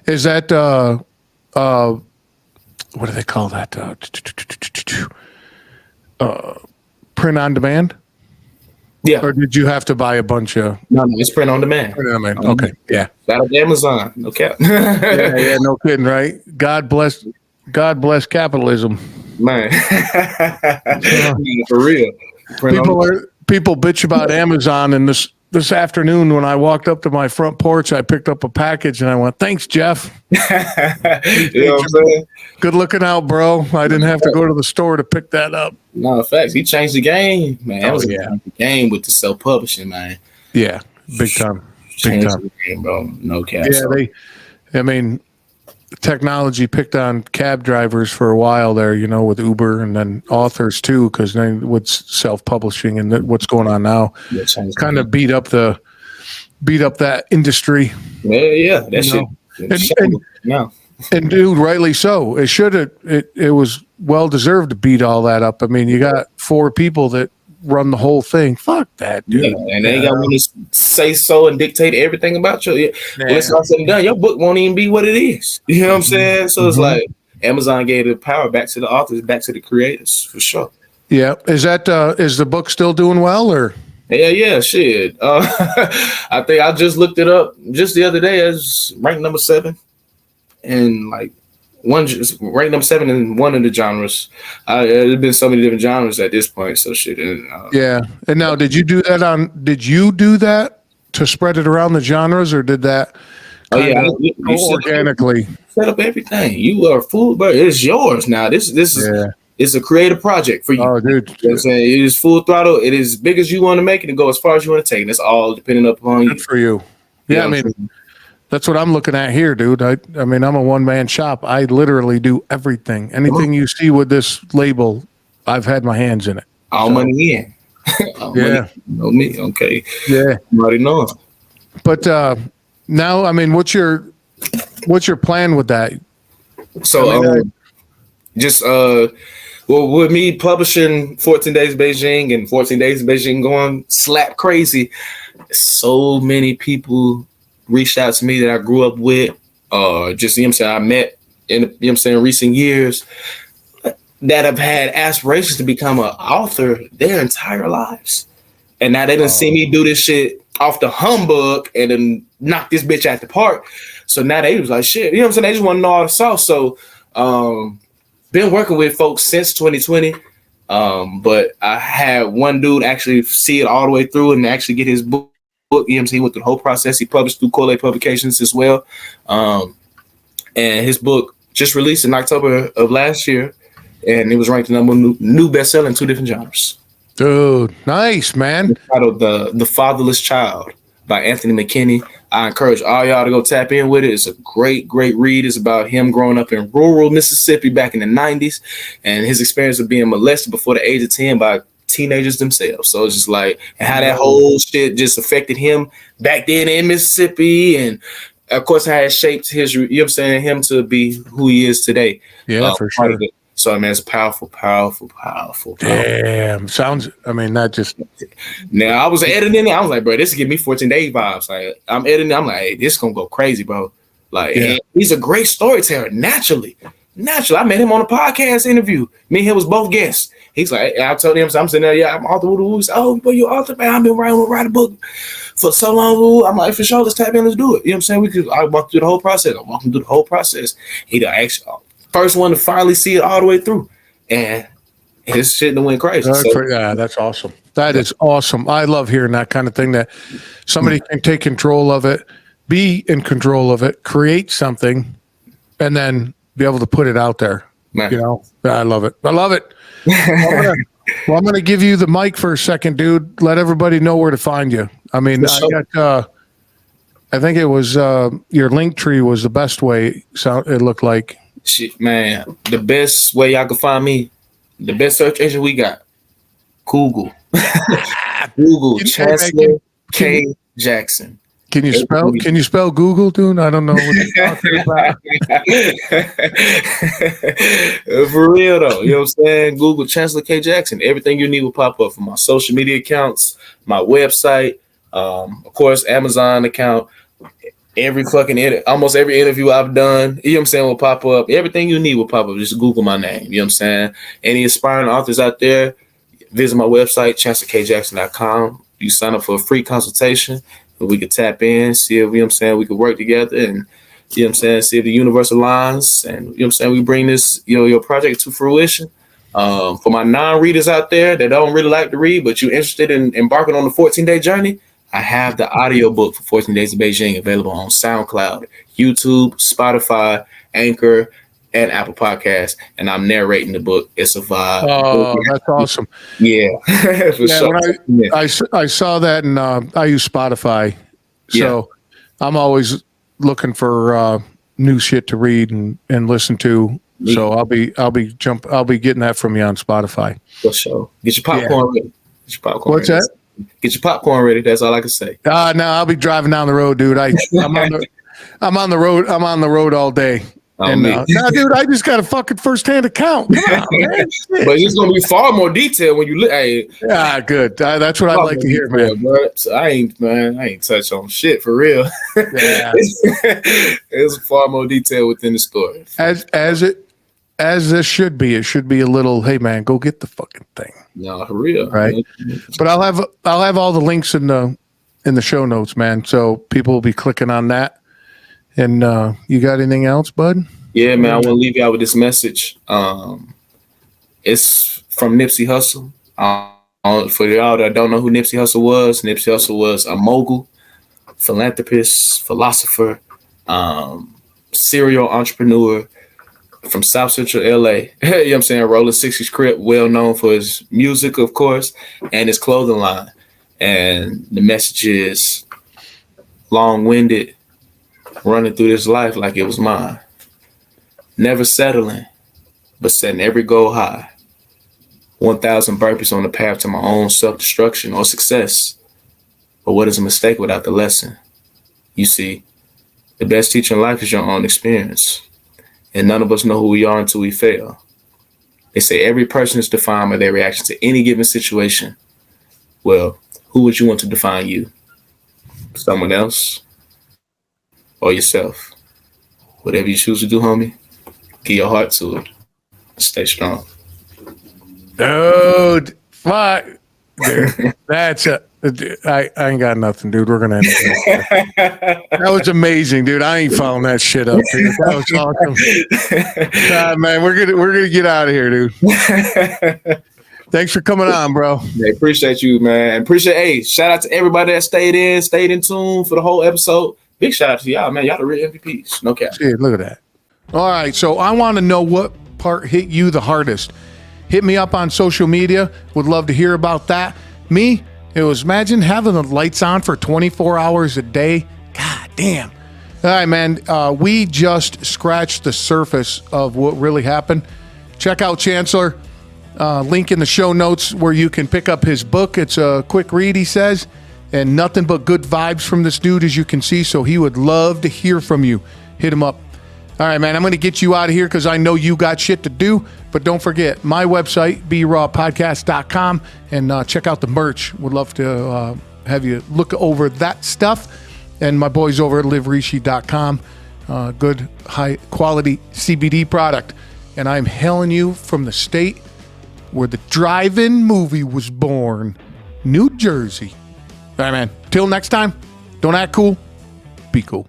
is that what do they call that? Print on demand? Yeah. Or did you have to buy a bunch of? No, it's print on demand. Okay, yeah. Shout out to Amazon. No cap. yeah, no kidding, right? God bless capitalism. Man. For real. People bitch about Amazon, and this afternoon when I walked up to my front porch, I picked up a package and I went, "Thanks, Jeff." You know what I'm saying? Good looking out, bro. I didn't have to go to the store to pick that up. No, facts. He changed the game, man. Changed the game with the self-publishing, man. Yeah, big time. Changed the game, bro. No cap. Yeah, technology picked on cab drivers for a while there, with Uber, and then authors too, because then with self-publishing and what's going on now, kind of beat up that industry. Yeah, that shit. And dude, rightly so. It was well deserved to beat all that up. I mean, you got 4 people that run the whole thing. Fuck that, dude. Yeah, and they got one to say so and dictate everything about you. When it's all said and done, your book won't even be what it is. You know what I'm saying? So it's like Amazon gave the power back to the authors, back to the creators, for sure. Yeah. Is the book still doing well, or? Yeah, shit. I think I just looked it up just the other day as ranked #7, and like ranked #7 in one of the genres. There's been so many different genres at this point. So shit. And, And now, did you do that to spread it around the genres, or did that? You organically set up everything. You are full, but it's yours now. This is it's a creative project for you. Oh, dude. You know what I'm saying? It is full throttle. It is big as you want to make it and go as far as you want to take it. It's all depending upon you. Good for you. Yeah, I mean, that's what I'm looking at here, dude. I mean, I'm a one-man shop. I literally do everything. Anything you see with this label, I've had my hands in it. All money in. Yeah. Know me. Okay. Yeah. You already know. But now, I mean, what's your plan with that? So, with me publishing 14 Days Beijing and 14 Days in Beijing going slap crazy, so many people reached out to me that I grew up with, just, you know what I'm saying, I met in, you know what I'm saying, recent years that have had aspirations to become an author their entire lives. And now they done see me do this shit off the humbug and then knock this bitch at the park. So now they was like, shit, you know what I'm saying? They just want to know all the sauce. So, been working with folks since 2020. But I had one dude actually see it all the way through and actually get his book. You know what I'm saying? He went through the whole process. He published through Corley Publications as well. And his book just released in October of last year. And it was ranked the #1 new bestseller in 2 different genres. Dude, nice, man. It's titled The Fatherless Child by Anthony McKinney. I encourage all y'all to go tap in with it. It's a great, great read. It's about him growing up in rural Mississippi back in the 90s and his experience of being molested before the age of 10 by teenagers themselves. So it's just like, and how that whole shit just affected him back then in Mississippi. And of course, how it shaped his, you know what I'm saying, him to be who he is today. Yeah, for sure. So, I mean, it's powerful. Damn. Sounds, I mean, not just. Now, I was editing it. I was like, bro, this give me 14 Days vibes. Like, I'm editing. I'm like, hey, this is going to go crazy, bro. Like, he's a great storyteller, naturally. I met him on a podcast interview. Me and him was both guests. He's like, I told him, I'm sitting there, I'm author. He's like, oh, but you're author, man. I've been writing a book for so long. I'm like, for sure, let's tap in, let's do it. You know what I'm saying? I walked through the whole process. He the actual first one to finally see it all the way through. And his shit went crazy. That's awesome. That is awesome. I love hearing that kind of thing, that somebody can take control of it, be in control of it, create something, and then be able to put it out there. Man. You know, I love it. I love it. I'm going to give you the mic for a second, dude. Let everybody know where to find you. I mean, I think it was your link tree was the best way. It looked like. Shit, man, the best way y'all can find me, the best search engine we got, Google. Google Chancellor K. Jackson. Can you spell Google, dude? I don't know what you're talking about. For real though, you know what I'm saying? Google Chancellor K. Jackson. Everything you need will pop up from my social media accounts, my website, of course, Amazon account. Almost every interview I've done, you know what I'm saying, will pop up. Everything you need will pop up. Just Google my name, you know what I'm saying? Any aspiring authors out there, visit my website, chancellorkjackson.com. You sign up for a free consultation. We could tap in, see if, you know what I'm saying, we could work together and, you know what I'm saying, see if the universe aligns and, you know what I'm saying, we bring this, your project to fruition. For my non-readers out there that don't really like to read, but you're interested in embarking on the 14-day journey, I have the audiobook for 14 Days in Beijing available on SoundCloud, YouTube, Spotify, Anchor, and Apple Podcasts, and I'm narrating the book. It's a vibe. Oh, that's awesome. Yeah. For sure. I saw that, and I use Spotify, so I'm always looking for new shit to read and listen to. Yeah. So I'll be getting that from you on Spotify. For sure. Get your popcorn ready. What's that? Get your popcorn ready. That's all I can say. No, I'll be driving down the road, dude. I'm on the road. I'm on the road all day. No, dude, I just got a fucking first-hand account. Come on, man. But it's gonna be far more detailed when you look. Hey, good. That's what I'd like to hear, man. So I ain't touch on shit for real. Yeah. It's far more detailed within the story. As this should be. It should be a little. Hey, man, go get the fucking thing. No, for real, right? But I'll have all the links in the show notes, man. So people will be clicking on that. And you got anything else, bud? Yeah, man. I want to leave y'all with this message. It's from Nipsey Hussle. For y'all that don't know who Nipsey Hussle was a mogul, philanthropist, philosopher, serial entrepreneur from South Central LA. You know what I'm saying? Rolling 60s Crip, well known for his music, of course, and his clothing line. And the message is long-winded, running through this life like it was mine. Never settling, but setting every goal high. 1,000 burpees on the path to my own self-destruction or success. But what is a mistake without the lesson? You see, the best teacher in life is your own experience. And none of us know who we are until we fail. They say every person is defined by their reaction to any given situation. Well, who would you want to define you? Someone else? Or yourself? Whatever you choose to do, homie, give your heart to it. Stay strong. Dude, fuck. Dude, that's I ain't got nothing, dude. We're gonna end it. That was amazing, dude. I ain't following that shit up, dude. That was awesome. God, man, we're gonna get out of here, dude. Thanks for coming on, bro. Yeah, appreciate you, man. Shout out to everybody that stayed in tune for the whole episode. Big shout out to y'all, man. Y'all the real MVPs. No cap. Shit, look at that. All right, so I want to know what part hit you the hardest. Hit me up on social media. Would love to hear about that. Me, it was imagine having the lights on for 24 hours a day. God damn. All right, man. We just scratched the surface of what really happened. Check out Chancellor. Link in the show notes where you can pick up his book. It's a quick read, he says, and nothing but good vibes from this dude, as you can see. So he would love to hear from you. Hit him up. All right, man, I'm going to get you out of here because I know you got shit to do. But don't forget, my website, BeRawPodcast.com, and check out the merch. Would love to have you look over that stuff. And my boys over at LiveRishi.com. Good, high-quality CBD product. And I'm hailing you from the state where the drive-in movie was born, New Jersey. All right, man. Till next time, don't act cool. Be cool.